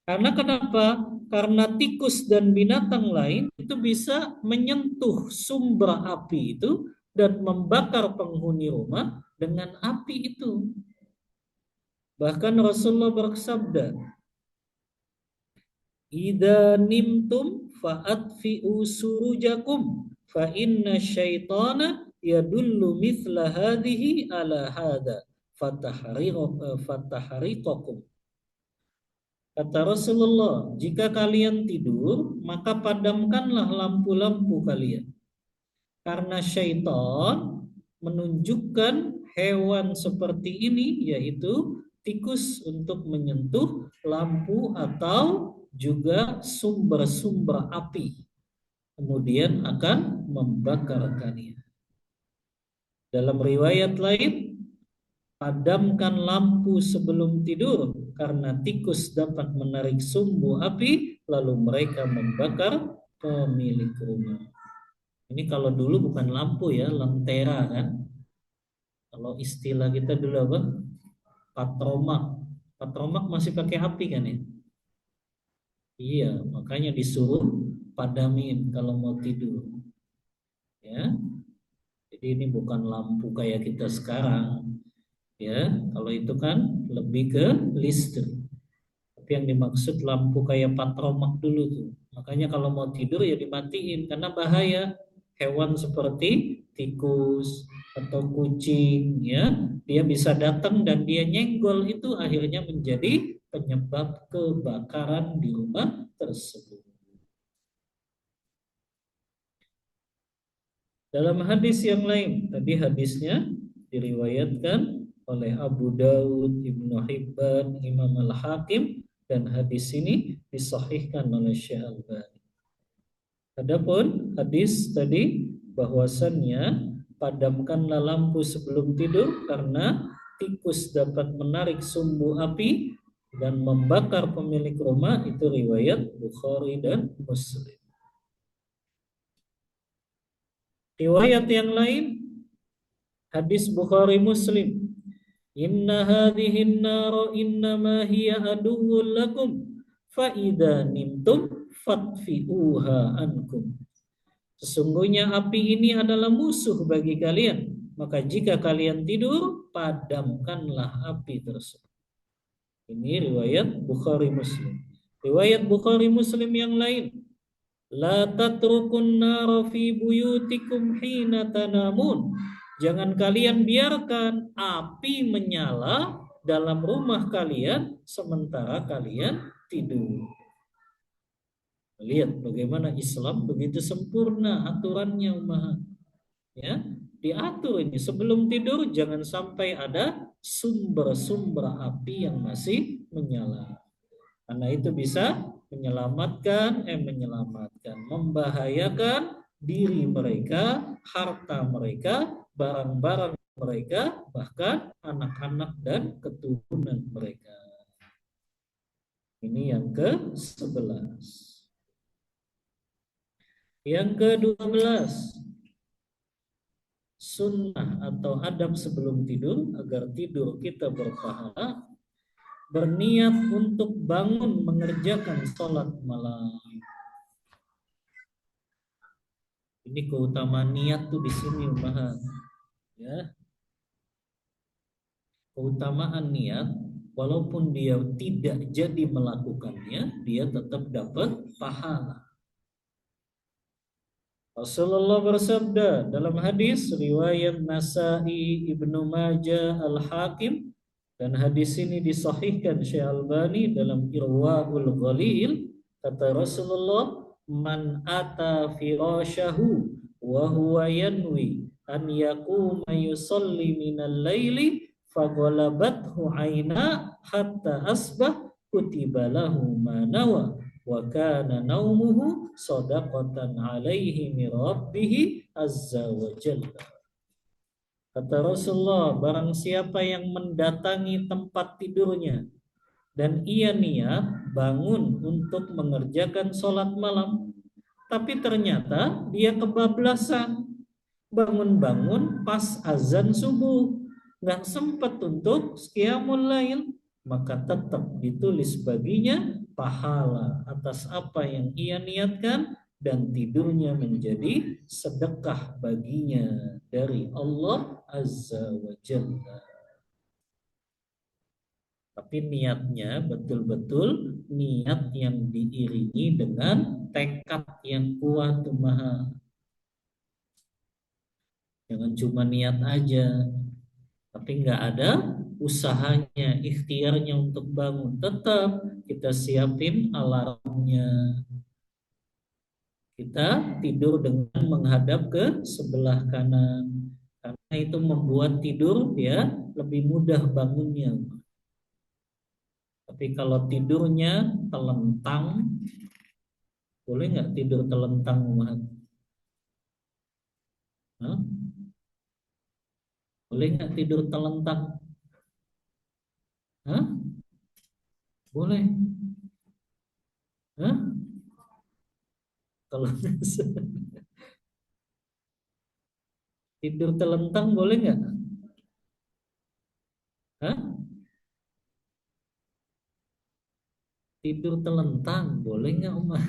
Karena kenapa? Karena tikus dan binatang lain itu bisa menyentuh sumber api itu dan membakar penghuni rumah dengan api itu. Bahkan Rasulullah bersabda, "Idza nimtum fa'atfi'u surujakum fa inna syaitana yadullu mithla hadhihi ala hadha fatahriqakum." Kata Rasulullah, jika kalian tidur, maka padamkanlah lampu-lampu kalian. Karena syaitan menunjukkan hewan seperti ini, yaitu tikus, untuk menyentuh lampu atau juga sumber-sumber api. Kemudian akan membakar kalian. Dalam riwayat lain, padamkan lampu sebelum tidur karena tikus dapat menarik sumbu api lalu mereka membakar pemilik rumah. Ini kalau dulu bukan lampu ya, lentera kan. Kalau istilah kita dulu apa? Patromak. Patromak masih pakai api kan ya? Iya, makanya disuruh padamin kalau mau tidur. Ya. Jadi ini bukan lampu kayak kita sekarang. Ya, kalau itu kan lebih ke listrik. Tapi yang dimaksud lampu kayak patromak dulu tuh. Makanya kalau mau tidur ya dimatiin karena bahaya. Hewan seperti tikus atau kucing ya, dia bisa datang dan dia nyenggol, itu akhirnya menjadi penyebab kebakaran di rumah tersebut. Dalam hadis yang lain, tadi hadisnya diriwayatkan oleh Abu Dawud, Ibnu Hibban, Imam Al-Hakim, dan hadis ini disahihkan oleh Syekh Al-Albani. Adapun hadis tadi bahwasannya padamkanlah lampu sebelum tidur karena tikus dapat menarik sumbu api dan membakar pemilik rumah, itu riwayat Bukhari dan Muslim. Riwayat yang lain, hadis Bukhari Muslim, "Inna hadhihi an-nar innama hiya aduwwun lakum fa idza nimtum fatfi'uha ankum." Sesungguhnya api ini adalah musuh bagi kalian, maka jika kalian tidur, padamkanlah api tersebut. Ini riwayat Bukhari Muslim. Riwayat Bukhari Muslim yang lain, "La tatrukun nara fi buyutikum hina tanamun." Jangan kalian biarkan api menyala dalam rumah kalian sementara kalian tidur. Lihat bagaimana Islam begitu sempurna aturannya, umat. Ya, diatur ini sebelum tidur jangan sampai ada sumber-sumber api yang masih menyala. Karena itu bisa membahayakan diri mereka, harta mereka, barang-barang mereka, bahkan anak-anak dan keturunan mereka. Ini yang ke-11. Yang ke-12, sunnah atau adab sebelum tidur agar tidur kita berpahala, berniat untuk bangun mengerjakan sholat malam. Ini keutamaan niat tuh di sini, bahas. Ya, keutamaan niat, walaupun dia tidak jadi melakukannya, dia tetap dapat pahala. Rasulullah bersabda dalam hadis riwayat Nasa'i, Ibnu Majah, Al-Hakim, dan hadis ini disahihkan Syekh Albani dalam Irwaul Ghalil. Kata Rasulullah, "Man ata firasyahu wa huwa yanwi an yaquma yusalli minal laili faghalabathu aina hatta asbah kutiba lahu ma nawa wa kana naumuhu shadaqatan alaihi min rabbih azza wa jalla." Kata Rasulullah, barang siapa yang mendatangi tempat tidurnya dan ia niat bangun untuk mengerjakan sholat malam, tapi ternyata dia kebablasan, bangun-bangun pas azan subuh, nggak sempat untuk qiyamul lail, maka tetap ditulis baginya pahala atas apa yang ia niatkan dan tidurnya menjadi sedekah baginya dari Allah Azza wa Jalla. Tapi niatnya betul-betul niat yang diiringi dengan tekad yang kuat tuh maha. Jangan cuma niat aja, tapi nggak ada usahanya, ikhtiarnya untuk bangun. Tetap kita siapin alarmnya. Kita tidur dengan menghadap ke sebelah kanan. Karena itu membuat tidur ya lebih mudah bangunnya. Tapi kalau tidurnya telentang, boleh nggak tidur telentang, Mat? Hah? Boleh nggak tidur telentang? Hah? Boleh. Hah? Kalau tidur telentang boleh nggak? Hah? Tidur telentang boleh nggak, Umar?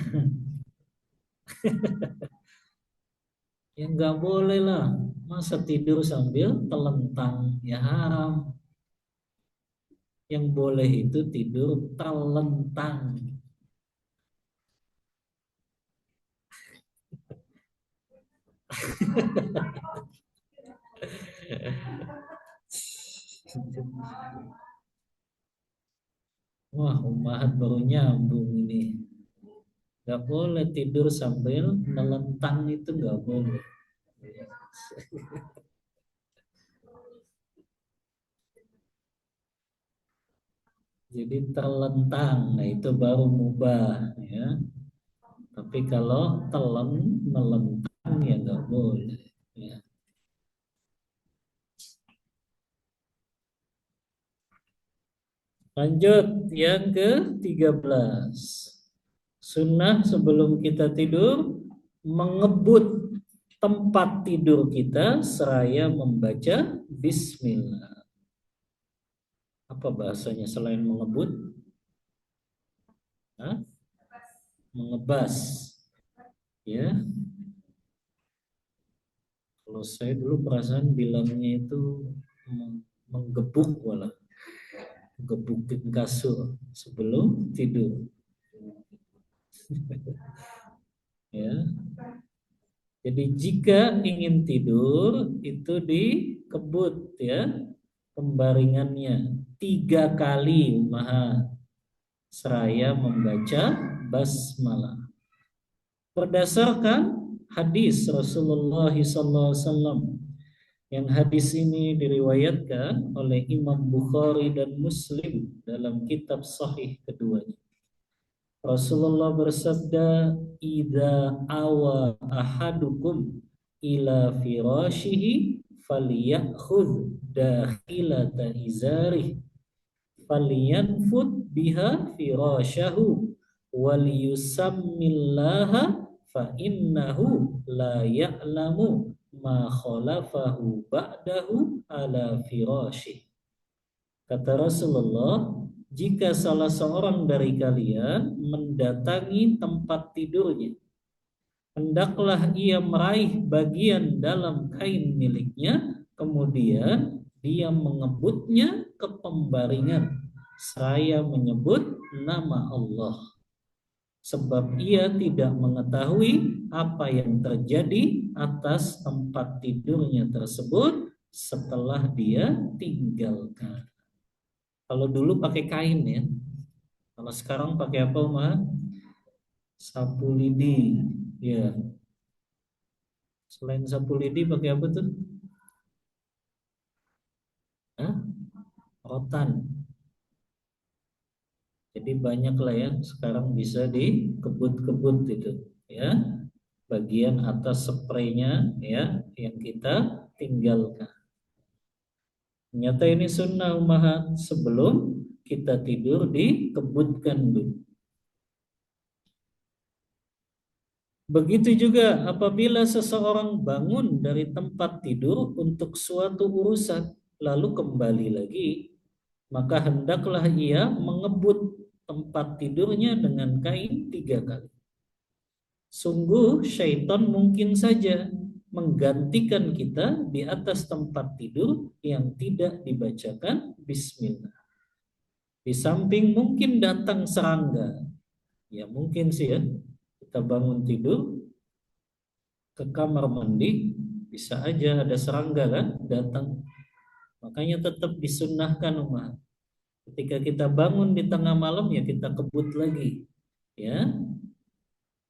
Ya nggak boleh lah. Masa tidur sambil telentang? Ya haram. Yang boleh itu tidur telentang. Wah, Ummahat baru nyambung ini. Nggak boleh tidur sambil nelentang, itu nggak boleh. Jadi terlentang, nah itu baru mubah ya. Tapi kalau melentang ya nggak boleh. Ya. Lanjut yang ke-13. Sunnah sebelum kita tidur mengebut tempat tidur kita seraya membaca bismillah. Apa bahasanya selain mengebut? Hah? Mengebas. Ya. Kalau saya dulu perasaan bilangnya itu menggebuk malah. Gebukin kasur sebelum tidur. Ya. Jadi jika ingin tidur itu dikebut ya pembaringannya 3 kali maha seraya membaca basmalah. Berdasarkan hadis Rasulullah SAW, yang hadis ini diriwayatkan oleh Imam Bukhari dan Muslim dalam kitab sahih keduanya. Rasulullah bersabda, "Idza awa ahadukum ila firashihi falyakhudh dakhilata izarih falyanfud biha firashahu waliyusammillaha fa innahu la ya'lamu ma khalafahu ba'dahu ala firashih." Kata Rasulullah, jika salah seorang dari kalian mendatangi tempat tidurnya, hendaklah ia meraih bagian dalam kain miliknya, kemudian dia mengebutnya ke pembaringan, seraya menyebut nama Allah. sebab ia tidak mengetahui apa yang terjadi atas tempat tidurnya tersebut setelah dia tinggalkan. Kalau dulu pakai kain ya, kalau sekarang pakai apa, Mah? Sapu lidi. Ya, selain sapu lidi pakai apa tuh? Hah? Rotan. Jadi banyak lah ya sekarang bisa dikebut-kebut itu ya. Bagian atas spraynya ya yang kita tinggalkan. Ternyata ini sunnah ummahat, sebelum kita tidur dikebutkan dulu. Begitu juga apabila seseorang bangun dari tempat tidur untuk suatu urusan lalu kembali lagi, maka hendaklah ia mengebut tempat tidurnya dengan kain 3 kali. Sungguh syaitan mungkin saja menggantikan kita di atas tempat tidur yang tidak dibacakan bismillah. Di samping mungkin datang serangga. Ya mungkin sih ya, kita bangun tidur ke kamar mandi, bisa aja ada serangga kan datang. Makanya tetap disunnahkan umat. Ketika kita bangun di tengah malam ya kita kebut lagi. Ya,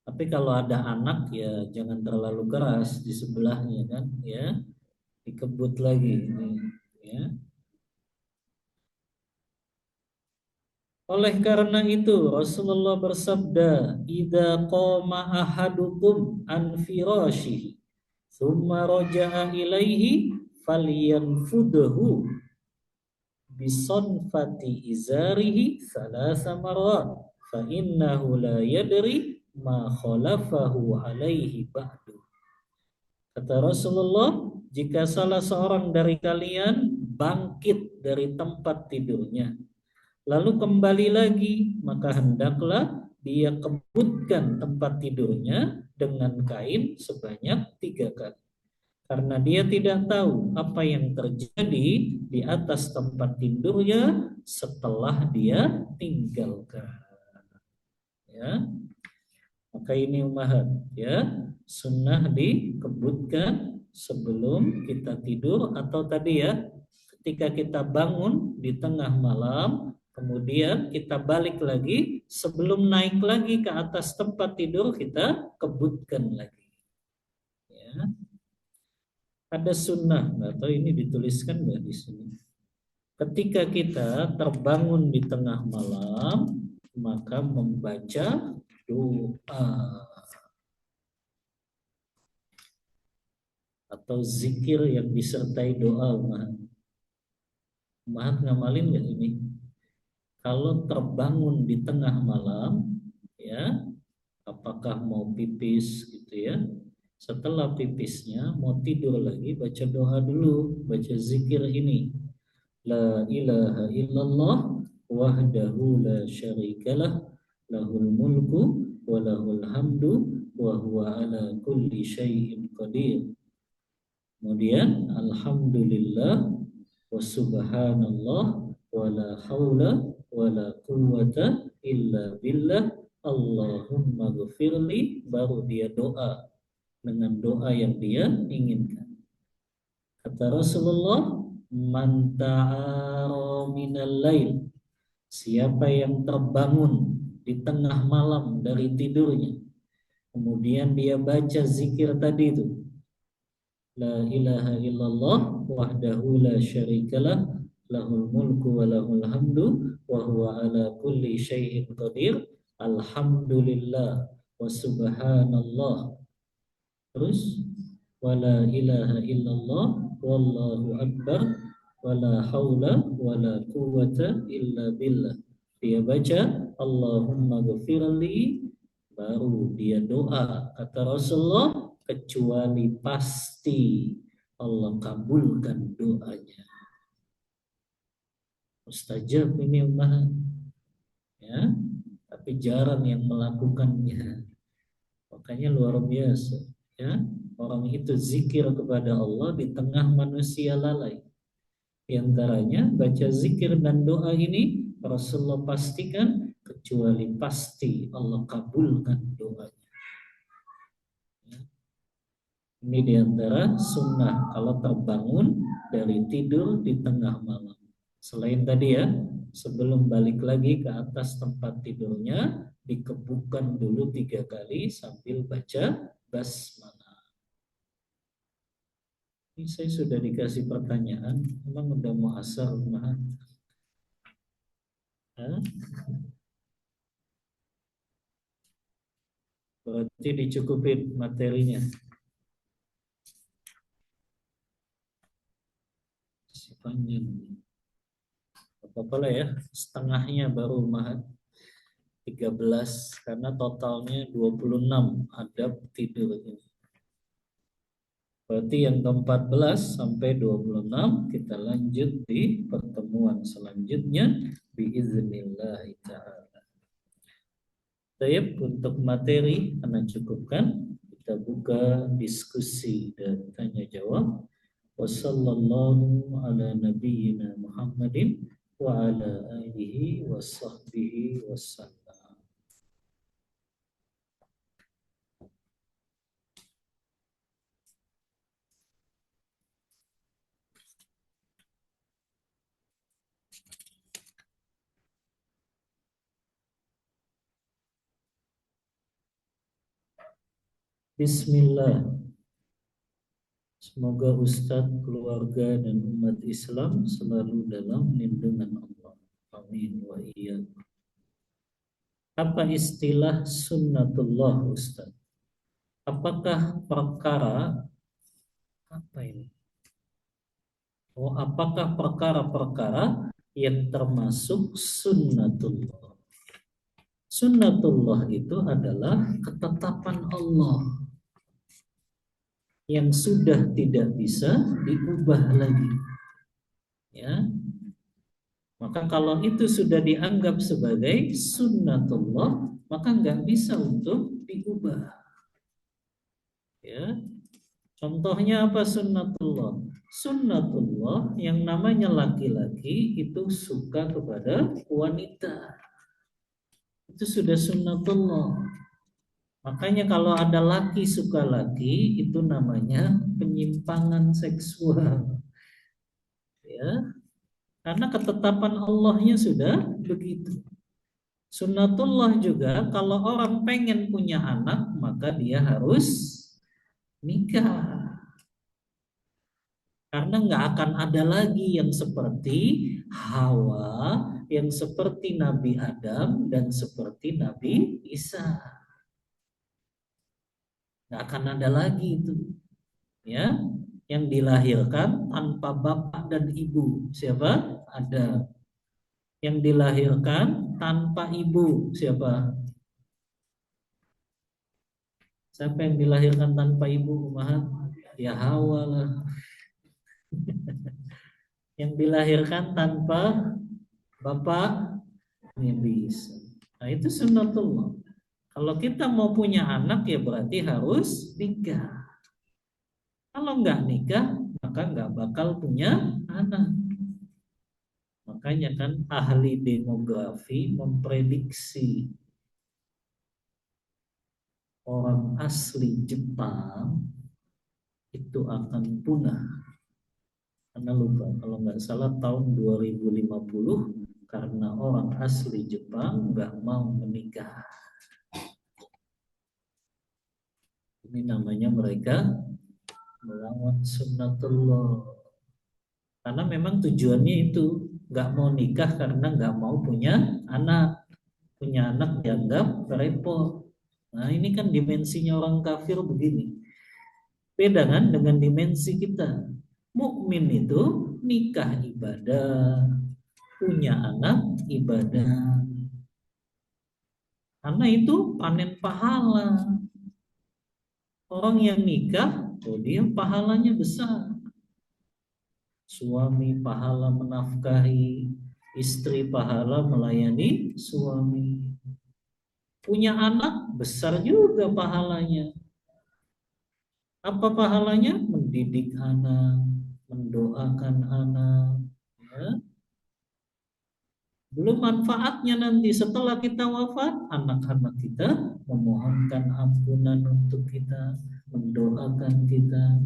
tapi kalau ada anak ya jangan terlalu keras di sebelahnya kan, ya dikebut lagi. Ya. Oleh karena itu Rasulullah bersabda, "Idza qama ahadukum an firashihi, tsumma raja'a ilaihi falyanfudhu bisonfati izarihi salasa marrat, fa innahu la yadri ma khalafahu alaihi ba'du." Kata Rasulullah, jika salah seorang dari kalian bangkit dari tempat tidurnya lalu kembali lagi, maka hendaklah dia kebutkan tempat tidurnya dengan kain sebanyak 3 kali. Karena dia tidak tahu apa yang terjadi di atas tempat tidurnya setelah dia tinggalkan. Ya, maka ini umahat ya, sunnah dikebutkan sebelum kita tidur atau tadi ya, ketika kita bangun di tengah malam, kemudian kita balik lagi, sebelum naik lagi ke atas tempat tidur kita kebutkan lagi. Ya. Ada sunnah, nggak tahu ini dituliskan nggak di sini. Ketika kita terbangun di tengah malam, maka membaca doa atau zikir yang disertai doa. Mahat ngamalin nggak ini? Kalau terbangun di tengah malam, ya, apakah mau pipis gitu ya? Setelah pipisnya mau tidur lagi, baca doa dulu, baca zikir ini. La ilaha illallah wahdahu la syarikalah lahul mulku wa lahul hamdu wa huwa ala kulli syai'in qadir. Kemudian alhamdulillah wa subhanallah wa la haula wa la quwwata illa billah Allahumma ghafirli, baru dia doa dengan doa yang dia inginkan. Kata Rasulullah, man ta'ara minal lail, siapa yang terbangun di tengah malam dari tidurnya, kemudian dia baca zikir tadi itu, la ilaha illallah wahdahu la syarikalah lahul mulku wa lahul hamdu wa huwa ala kulli syai'in qadir, alhamdulillah wa subhanallah, terus wala ilaha illallah wallahu akbar wala haula wala quwwata illa billah. Dia baca Allahumma ghafirli, baru dia doa. Kata Rasulullah, kecuali pasti Allah kabulkan doanya. Mustajab ini umat ya, tapi jarang yang melakukannya. Makanya luar biasa ya, orang itu zikir kepada Allah di tengah manusia lalai. Di antaranya baca zikir dan doa ini Rasulullah pastikan kecuali pasti Allah kabulkan doanya. Ya. Ini diantara sunnah kalau terbangun dari tidur di tengah malam. Selain tadi ya, sebelum balik lagi ke atas tempat tidurnya, dikebukkan dulu 3 kali sambil baca basmalah. Ini saya sudah dikasih pertanyaan, emang udah mau asar rumah? Berarti dicukupin materinya. Si panjang. Apa-apa lah ya, setengahnya baru mahat 13 karena totalnya 26 adab tidur ini. Berarti yang ke-14 sampai 26 kita lanjut di pertemuan selanjutnya biiznillah ta'ala. Baik, untuk materi karena cukupkan, kita buka diskusi dan tanya jawab. Wassallallahu ala nabiyyina Muhammadin wa ala alihi wa sahbihi wasallam. Bismillah. Semoga Ustadz, keluarga, dan umat Islam selalu dalam lindungan Allah. Amin wa iyyakum. Apa istilah sunnatullah, Ustadz? Apakah perkara apa ini? Oh, apakah perkara-perkara yang termasuk sunnatullah? Sunnatullah itu adalah ketetapan Allah yang sudah tidak bisa diubah lagi. Ya, maka kalau itu sudah dianggap sebagai sunnatullah, maka nggak bisa untuk diubah. Ya, contohnya apa sunnatullah? Sunnatullah yang namanya laki-laki itu suka kepada wanita. Itu sudah sunnatullah. Makanya kalau ada laki suka laki, itu namanya penyimpangan seksual. Ya, karena ketetapan Allahnya sudah begitu. Sunnatullah juga kalau orang pengen punya anak, maka dia harus nikah. Karena nggak akan ada lagi yang seperti Hawa, yang seperti Nabi Adam, dan seperti Nabi Isa. Nggak akan ada lagi itu. Ya, yang dilahirkan tanpa bapak dan ibu. Siapa? Ada. Yang dilahirkan tanpa ibu. Siapa? Siapa yang dilahirkan tanpa ibu? Umahat? Ya Hawa lah. Yang dilahirkan tanpa bapak, Nabi Isa. Nah itu sunnatullah. Kalau kita mau punya anak ya berarti harus nikah. Kalau nggak nikah maka nggak bakal punya anak. Makanya kan ahli demografi memprediksi orang asli Jepang itu akan punah. Karena lupa kalau nggak salah tahun 2050 karena orang asli Jepang nggak mau menikah. Ini namanya mereka melawan sunnatullah. Karena memang tujuannya itu nggak mau nikah karena nggak mau punya anak. Punya anak dianggap repot. Nah ini kan dimensinya orang kafir begini. Beda kan dengan dimensi kita. Mukmin itu nikah ibadah, punya anak ibadah. Karena itu panen pahala. Orang yang nikah, oh dia pahalanya besar. Suami pahala menafkahi, istri pahala melayani suami. Punya anak besar juga pahalanya. Apa pahalanya? Mendidik anak, mendoakan anak, ya. Belum manfaatnya nanti setelah kita wafat, anak-anak kita memohonkan ampunan untuk kita, mendoakan kita.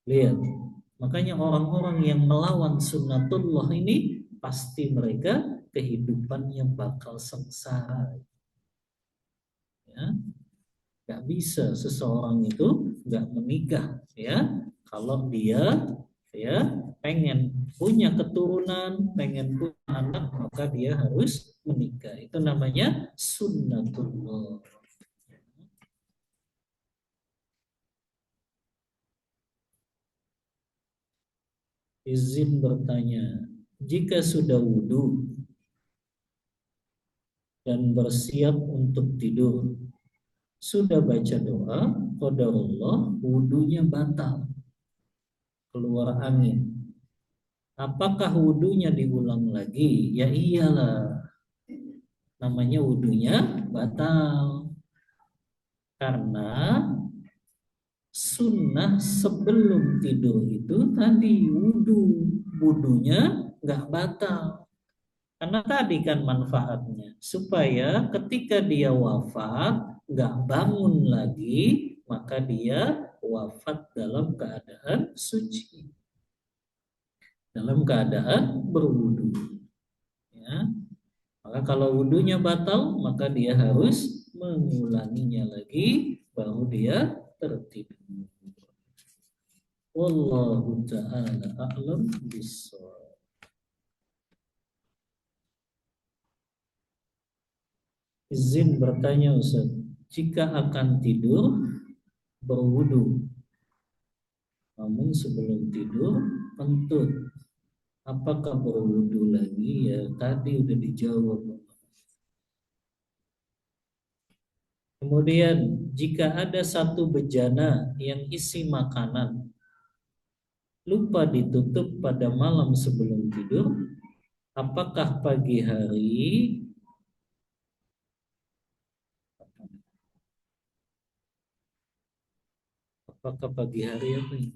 Lihat, makanya orang-orang yang melawan sunnatullah ini pasti mereka kehidupannya bakal sengsara. Ya, nggak bisa seseorang itu nggak menikah, ya, kalau dia ya pengen punya keturunan, pengen punya anak, maka dia harus menikah. Itu namanya sunnatullah. Izin bertanya, jika sudah wudhu dan bersiap untuk tidur, sudah baca doa, qadarullah, wudhunya batal, keluar angin. Apakah wudhunya diulang lagi? Ya iyalah, namanya wudhunya batal. Karena sunnah sebelum tidur itu tadi wudhu, wudhunya nggak batal. Karena tadi kan manfaatnya supaya ketika dia wafat nggak bangun lagi, maka dia wafat dalam keadaan suci, dalam keadaan berwudu. Ya. Maka kalau wudhunya batal, maka dia harus mengulanginya lagi, baru dia tertidur. Wallahu ta'ala a'lam bishawab. Izin bertanya Ustaz, jika akan tidur berwudu, namun sebelum tidur kentut, apakah berwudu lagi? Ya tadi udah dijawab. Kemudian jika ada satu bejana yang isi makanan lupa ditutup pada malam sebelum tidur, apakah pagi hari, apakah pagi hari apa ini?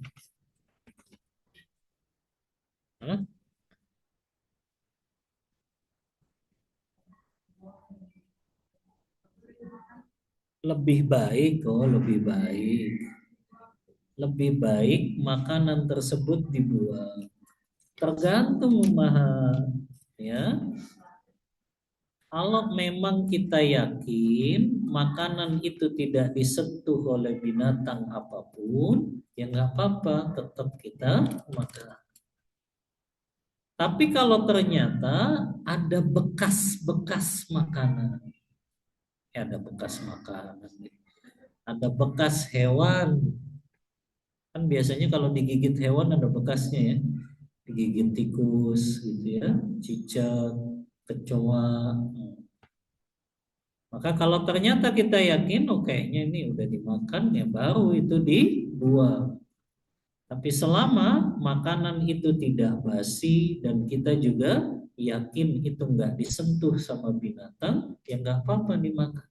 Hah? Lebih baik, oh lebih baik. Lebih baik makanan tersebut dibuang. Tergantung mahal, ya. Kalau memang kita yakin makanan itu tidak disentuh oleh binatang apapun, ya nggak apa-apa, tetap kita makan. Tapi kalau ternyata ada bekas-bekas makanan, ya ada bekas makanan, ada bekas hewan, kan biasanya kalau digigit hewan ada bekasnya ya, digigit tikus gitu ya, cicak, kecoa. Maka kalau ternyata kita yakin, oh kayaknya ini udah dimakan, ya baru itu dibuang. Tapi selama makanan itu tidak basi dan kita juga yakin itu nggak disentuh sama binatang, ya nggak apa-apa dimakan.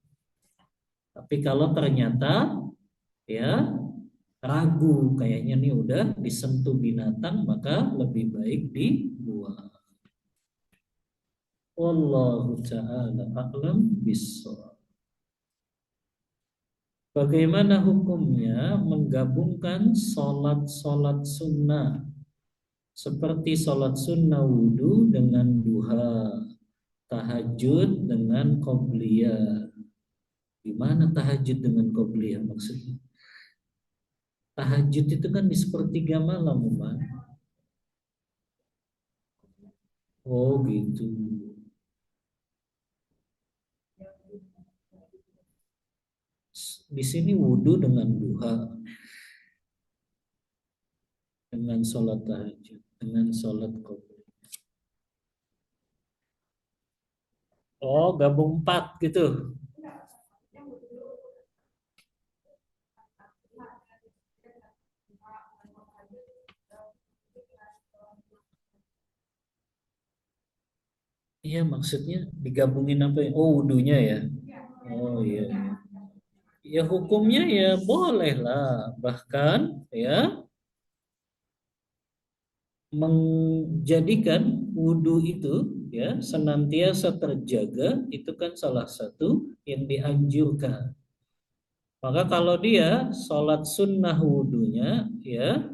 Tapi kalau ternyata ya ragu, kayaknya nih udah disentuh binatang, maka lebih baik dibuang. Wallahu ta'ala a'lam bishawab. Bagaimana hukumnya menggabungkan sholat-sholat sunnah seperti sholat sunnah wudhu dengan duha, tahajud dengan qobliyah? Gimana tahajud dengan qobliyah maksudnya? Tahajud itu kan di sepertiga malam, Umar. Oh gitu. Di sini wudhu dengan duha, dengan sholat tahajud, dengan sholat qobliyah. Oh, gabung empat gitu. Iya, maksudnya digabungin apa ya? Oh, wudhunya ya. Oh iya. Ya hukumnya ya boleh lah. Bahkan ya menjadikan wudhu itu ya senantiasa terjaga, itu kan salah satu yang dianjurkan. Maka kalau dia sholat sunnah wudhunya ya,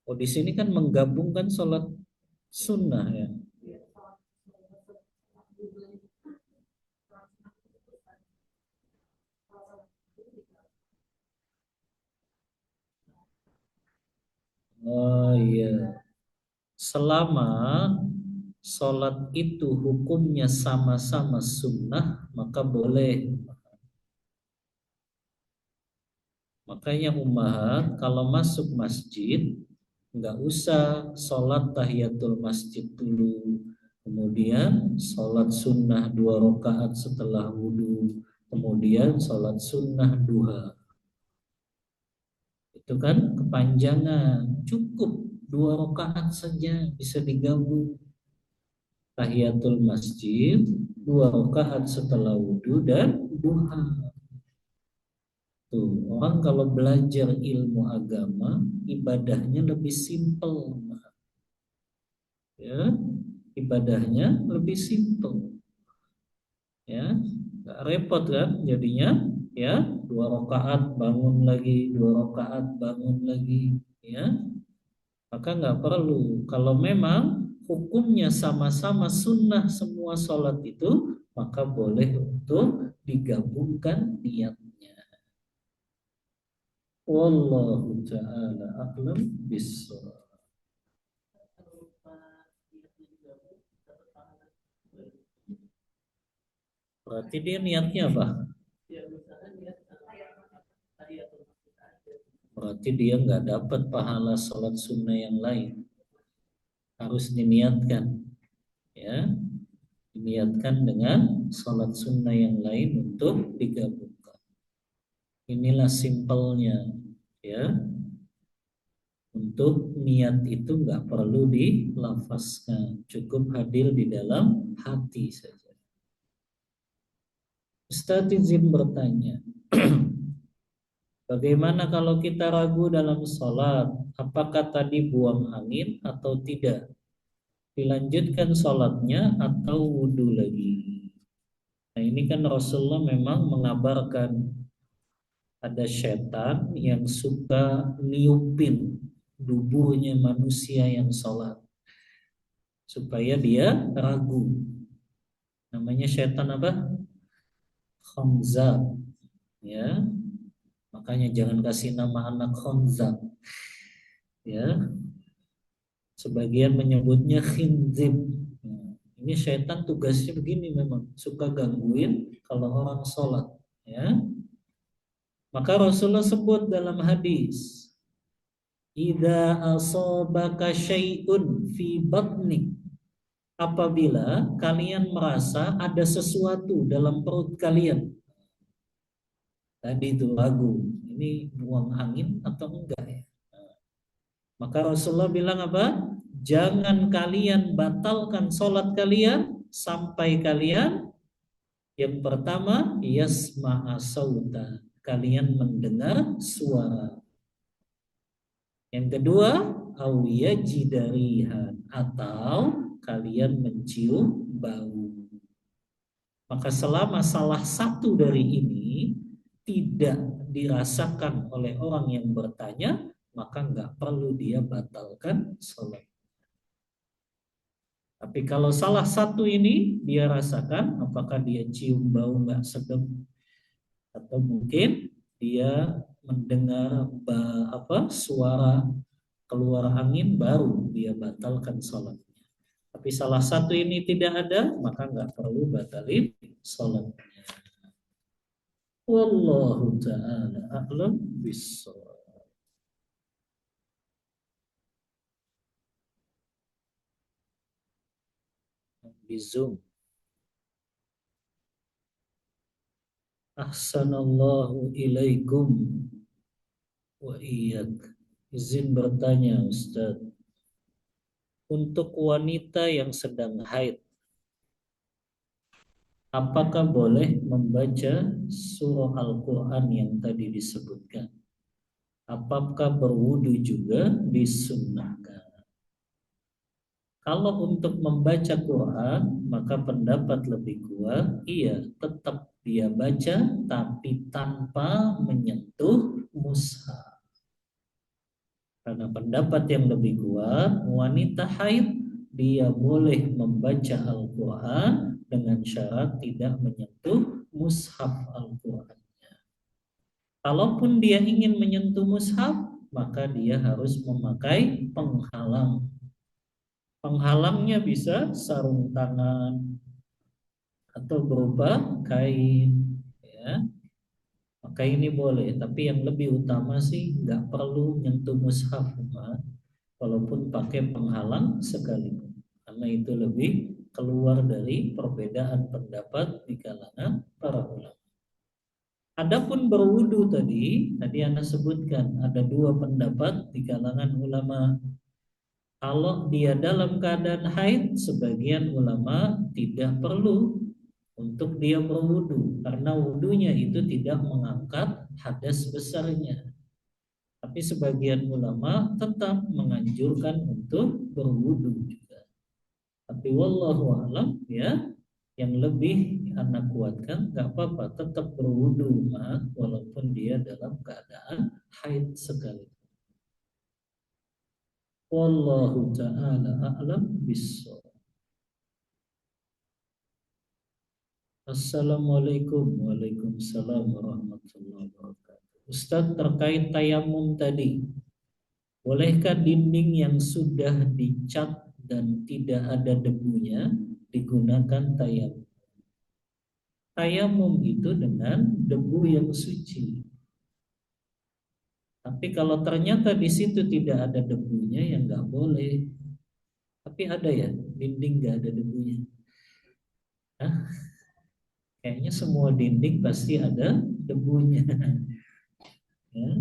oh di sini kan menggabungkan sholat sunnah ya. Oh iya, selama sholat itu hukumnya sama-sama sunnah maka boleh. Makanya ummahat kalau masuk masjid nggak usah sholat tahiyatul masjid dulu, kemudian sholat sunnah 2 rakaat setelah wudhu, kemudian sholat sunnah duha. Itu kan kepanjangan. Cukup 2 rakaat saja bisa digabung. Tahiyatul masjid 2 rakaat setelah wudhu dan duha. Tuh, orang kalau belajar ilmu agama, ibadahnya lebih simpel, ya, ibadahnya lebih simpel, ya, nggak repot kan, jadinya, ya, 2 rakaat bangun lagi, 2 rakaat bangun lagi, ya, maka nggak perlu. Kalau memang hukumnya sama-sama sunnah semua sholat itu, maka boleh untuk digabungkan niatnya. Wallahu ta'ala a'lam bissawab. Berarti dia niatnya apa? Berarti dia nggak dapat pahala sholat sunnah yang lain. Harus diniatkan, ya, diniatkan dengan sholat sunnah yang lain untuk digabungkan. Inilah simpelnya, ya. Untuk niat itu nggak perlu dilafazkan, cukup hadir di dalam hati saja. Ustaz izin bertanya, bagaimana kalau kita ragu dalam sholat? Apakah tadi buang angin atau tidak? Dilanjutkan sholatnya atau wudhu lagi? Nah ini kan Rasulullah memang mengabarkan ada setan yang suka niupin duburnya manusia yang sholat supaya dia ragu. Namanya setan apa? Khamzah. Ya, makanya jangan kasih nama anak Khamzah. Ya, sebagian menyebutnya khinzib. Nah, ini setan tugasnya begini memang suka gangguin kalau orang sholat. Ya, maka Rasulullah sebut dalam hadis, "Idza asabaka syai'un fi batnik." Apabila kalian merasa ada sesuatu dalam perut kalian. Tadi itu ragu, ini buang angin atau enggak ya? Maka Rasulullah bilang apa? Jangan kalian batalkan sholat kalian sampai kalian yang pertama yasma'a sauta, kalian mendengar suara. Yang kedua au yajidarihan, atau kalian mencium bau. Maka selama salah satu dari ini tidak dirasakan oleh orang yang bertanya, maka nggak perlu dia batalkan sholat. Tapi kalau salah satu ini dia rasakan, apakah dia cium bau nggak sedap, atau mungkin dia mendengar suara keluar angin, baru dia batalkan sholatnya. Tapi salah satu ini tidak ada, maka nggak perlu batalin sholatnya. Wallahu ta'ala a'lam bissawab. Di Zoom. Ahsanallahu ilaikum wa iyyak. Izin bertanya Ustaz. Untuk wanita yang sedang haid, apakah boleh membaca surah Al-Quran yang tadi disebutkan? Apakah berwudu juga disunnahkan? Kalau untuk membaca Quran, maka pendapat lebih kuat, iya, tetap dia baca, tapi tanpa menyentuh mushaf. Karena pendapat yang lebih kuat, wanita haid, dia boleh membaca Al-Quran dengan syarat tidak menyentuh mushaf Al-Quran. Kalaupun dia ingin menyentuh mushaf, maka dia harus memakai penghalang. Penghalangnya bisa sarung tangan atau berupa kain, ya. Maka ini boleh, tapi yang lebih utama sih nggak perlu nyentuh mushaf, walaupun pakai penghalang sekalipun, karena itu lebih keluar dari perbedaan pendapat di kalangan para ulama. Adapun berwudu tadi Anda sebutkan ada dua pendapat di kalangan ulama. Kalau dia dalam keadaan haid, sebagian ulama tidak perlu untuk dia berwudu karena wudunya itu tidak mengangkat hadas besarnya. Tapi sebagian ulama tetap menganjurkan untuk berwudu juga. Tapi wallahu alam, ya, yang lebih anak kuatkan nggak apa-apa, tetap berwudu walaupun dia dalam keadaan haid sekali. Wallahu ta'ala a'lam bissawab. Assalamualaikum. Waalaikumsalam warahmatullahi wabarakatuh. Ustaz, terkait tayamum tadi, bolehkah dinding yang sudah dicat dan tidak ada debunya digunakan tayamum? Tayamum itu dengan debu yang suci. Tapi kalau ternyata di situ tidak ada debunya, ya nggak boleh. Tapi ada ya, dinding nggak ada debunya. Hah? Kayaknya semua dinding pasti ada debunya. Ya.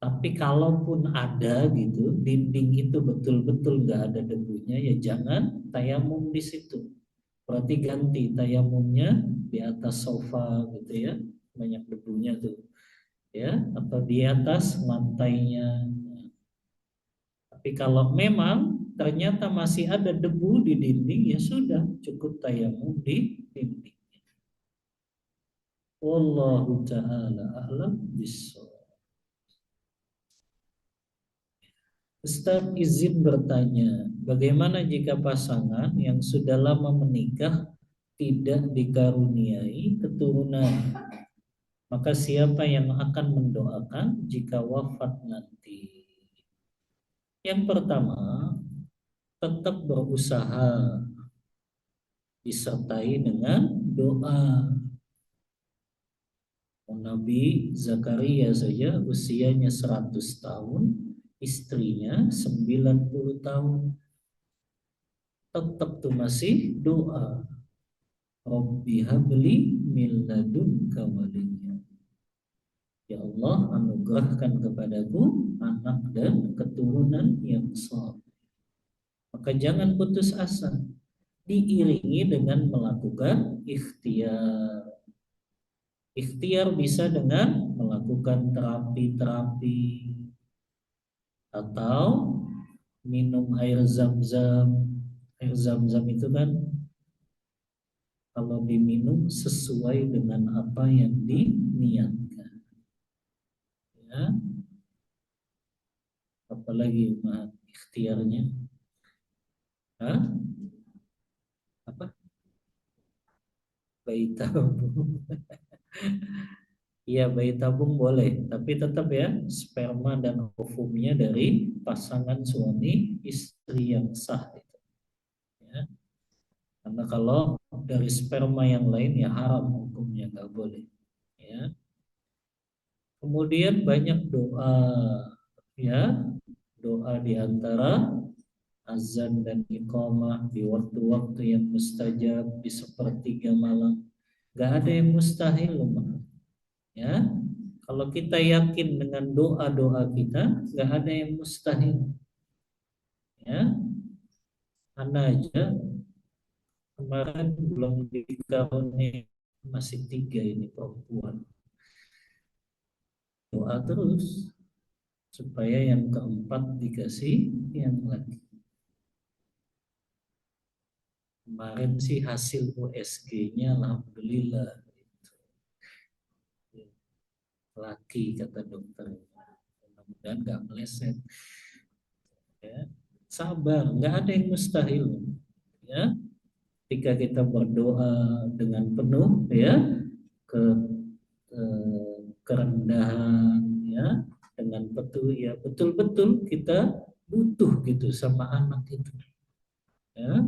Tapi kalaupun ada gitu, dinding itu betul-betul nggak ada debunya, ya jangan tayamum di situ. Berarti ganti tayamumnya di atas sofa gitu ya, banyak debunya tuh, ya, atau di atas lantainya. Tapi kalau memang ternyata masih ada debu di dinding, ya sudah, cukup tayamum di dinding. Wallahu ta'ala a'lam bishawab. Ustaz, izin bertanya, bagaimana jika pasangan yang sudah lama menikah tidak dikaruniai keturunan? Maka siapa yang akan mendoakan jika wafat nanti? Yang pertama, tetap berusaha disertai dengan doa. Nabi Zakaria saja usianya 100 tahun, istrinya 90 tahun. Tetap tuh masih doa. Rabbi habli min ladunka waliya. Ya Allah, anugerahkan kepadaku anak dan keturunan yang saleh. Maka jangan putus asa. Diiringi dengan melakukan ikhtiar. Ikhtiar bisa dengan melakukan terapi-terapi atau minum air zam-zam. Air zam-zam itu kan kalau diminum sesuai dengan apa yang diniatkan. Ya, apalagi ikhtiarnya. Hah? Apa? Bayi tabung. Iya, bayi tabung boleh, tapi tetap ya sperma dan ovumnya dari pasangan suami istri yang sah itu. Ya. Karena kalau dari sperma yang lain ya haram hukumnya, nggak boleh. Ya. Kemudian banyak doa, ya, doa di antara azan dan iqamah di waktu-waktu yang mustajab di sepertiga malam. Gak ada yang mustahil, ya. Kalau kita yakin dengan doa-doa kita, gak ada yang mustahil. Ya, Anda aja kemarin belum dikaruniai, masih 3 ini perempuan. Doa terus supaya yang keempat dikasih yang lagi. Kemarin sih hasil USG-nya alhamdulillah laki kata dokter. Mudah-mudahan nggak meleset. Ya. Sabar, nggak ada yang mustahil. Ya, ketika kita berdoa dengan penuh, ya, ke, kerendahan, ya, dengan betul, ya, betul-betul kita butuh gitu sama anak itu. Ya,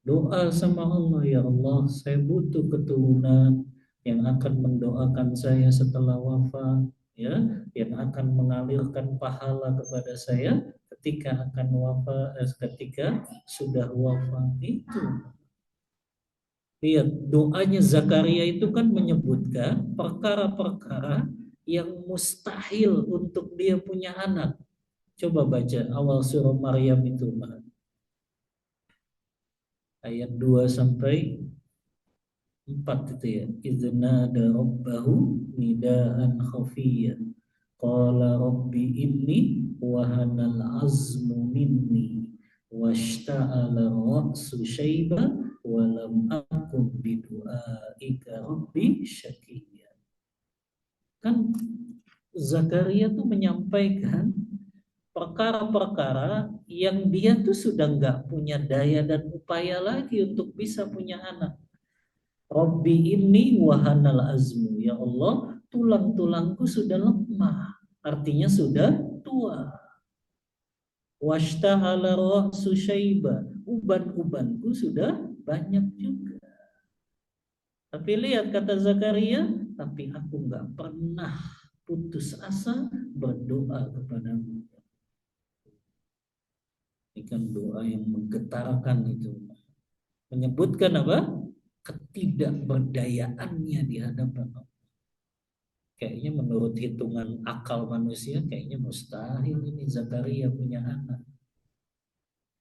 doa sama Allah, ya Allah, saya butuh keturunan yang akan mendoakan saya setelah wafat, ya, yang akan mengalirkan pahala kepada saya ketika akan wafat, ketika sudah wafat itu. Lihat, doanya Zakaria itu kan menyebutkan perkara-perkara yang mustahil untuk dia punya anak. Coba baca awal surah Maryam itu, ayat 2 sampai 4 itu ya. Iznada rabbahu nidaan khafiyya. Qala rabbi inni wahanal azmu minni washta'ala ra'su syaiba wa lam akun bidu'aika rabbi syaqiyya. Kan Zakaria tuh menyampaikan perkara-perkara yang dia tuh sudah nggak punya daya dan upaya lagi untuk bisa punya anak. Rabbi ini wahanal azmu. Ya Allah, tulang-tulangku sudah lemah. Artinya sudah tua. Washta'ala ra'su syaiba. Uban-ubanku sudah banyak juga. Tapi lihat kata Zakaria, tapi aku nggak pernah putus asa berdoa kepadamu. Ini kan doa yang menggetarkan itu. Menyebutkan apa? Ketidakberdayaannya di hadapan Allah. Kayaknya menurut hitungan akal manusia, kayaknya mustahil ini Zakaria punya anak.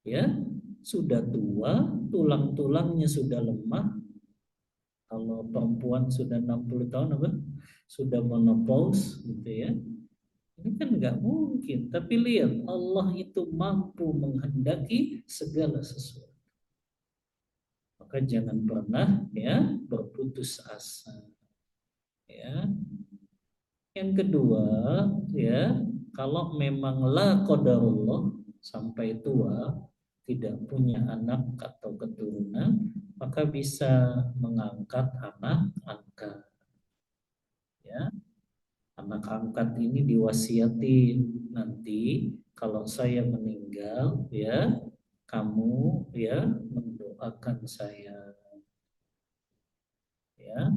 Ya, sudah tua, tulang-tulangnya sudah lemah. Kalau perempuan sudah 60 tahun apa? Sudah menopause gitu ya. Ini kan nggak mungkin. Tapi lihat, Allah itu mampu menghendaki segala sesuatu. Maka jangan pernah ya berputus asa. Ya. Yang kedua, ya, kalau memang la qadarullah sampai tua tidak punya anak atau keturunan, maka bisa mengangkat anak angkat. Ya, anak angkat ini diwasiatin nanti kalau saya meninggal, ya, kamu ya mendoakan saya. Ya,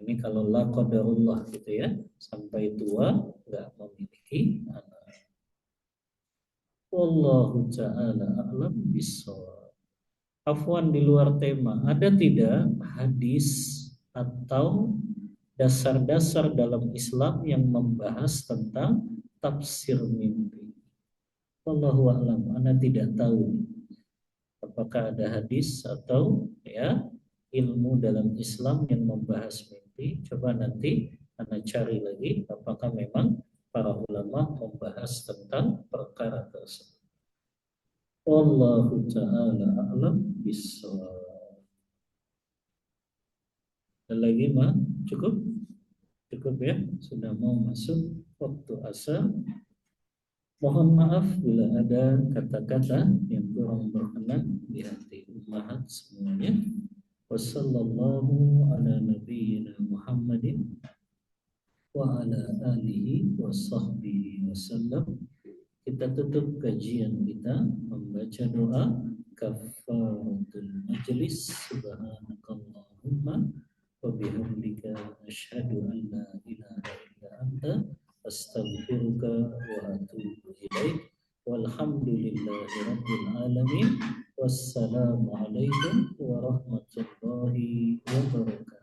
ini kalau la qadarullah gitu ya, sampai tua nggak memiliki anak. Wallahu ta'ala a'lam bishawab. Afwan di luar tema, ada tidak hadis atau dasar-dasar dalam Islam yang membahas tentang tafsir mimpi? Wallahu a'lam, Ana tidak tahu apakah ada hadis atau ya ilmu dalam Islam yang membahas mimpi. Coba nanti Anda cari lagi apakah memang para ulama membahas tentang perkara tersebut. Wallahu ta'ala a'lam bishawab. Ada lagi mah? Cukup? Cukup ya? Sudah mau masuk waktu asar. Mohon maaf bila ada kata-kata yang kurang berkenan di hati ummahat semuanya. Wassallallahu ala nabiyyina Muhammadin wa ala alihi wa sahbihi wasallam. Kita tutup kajian kita membaca doa kafaratul majlis. Subhanakallahumma wa bihamdika asyhadu an la ilaha illa anta astaghfiruka wa atubu ilaik. Walhamdulillahi rabbil alamin. Wassalamu alaikum warahmatullahi wabarakatuh.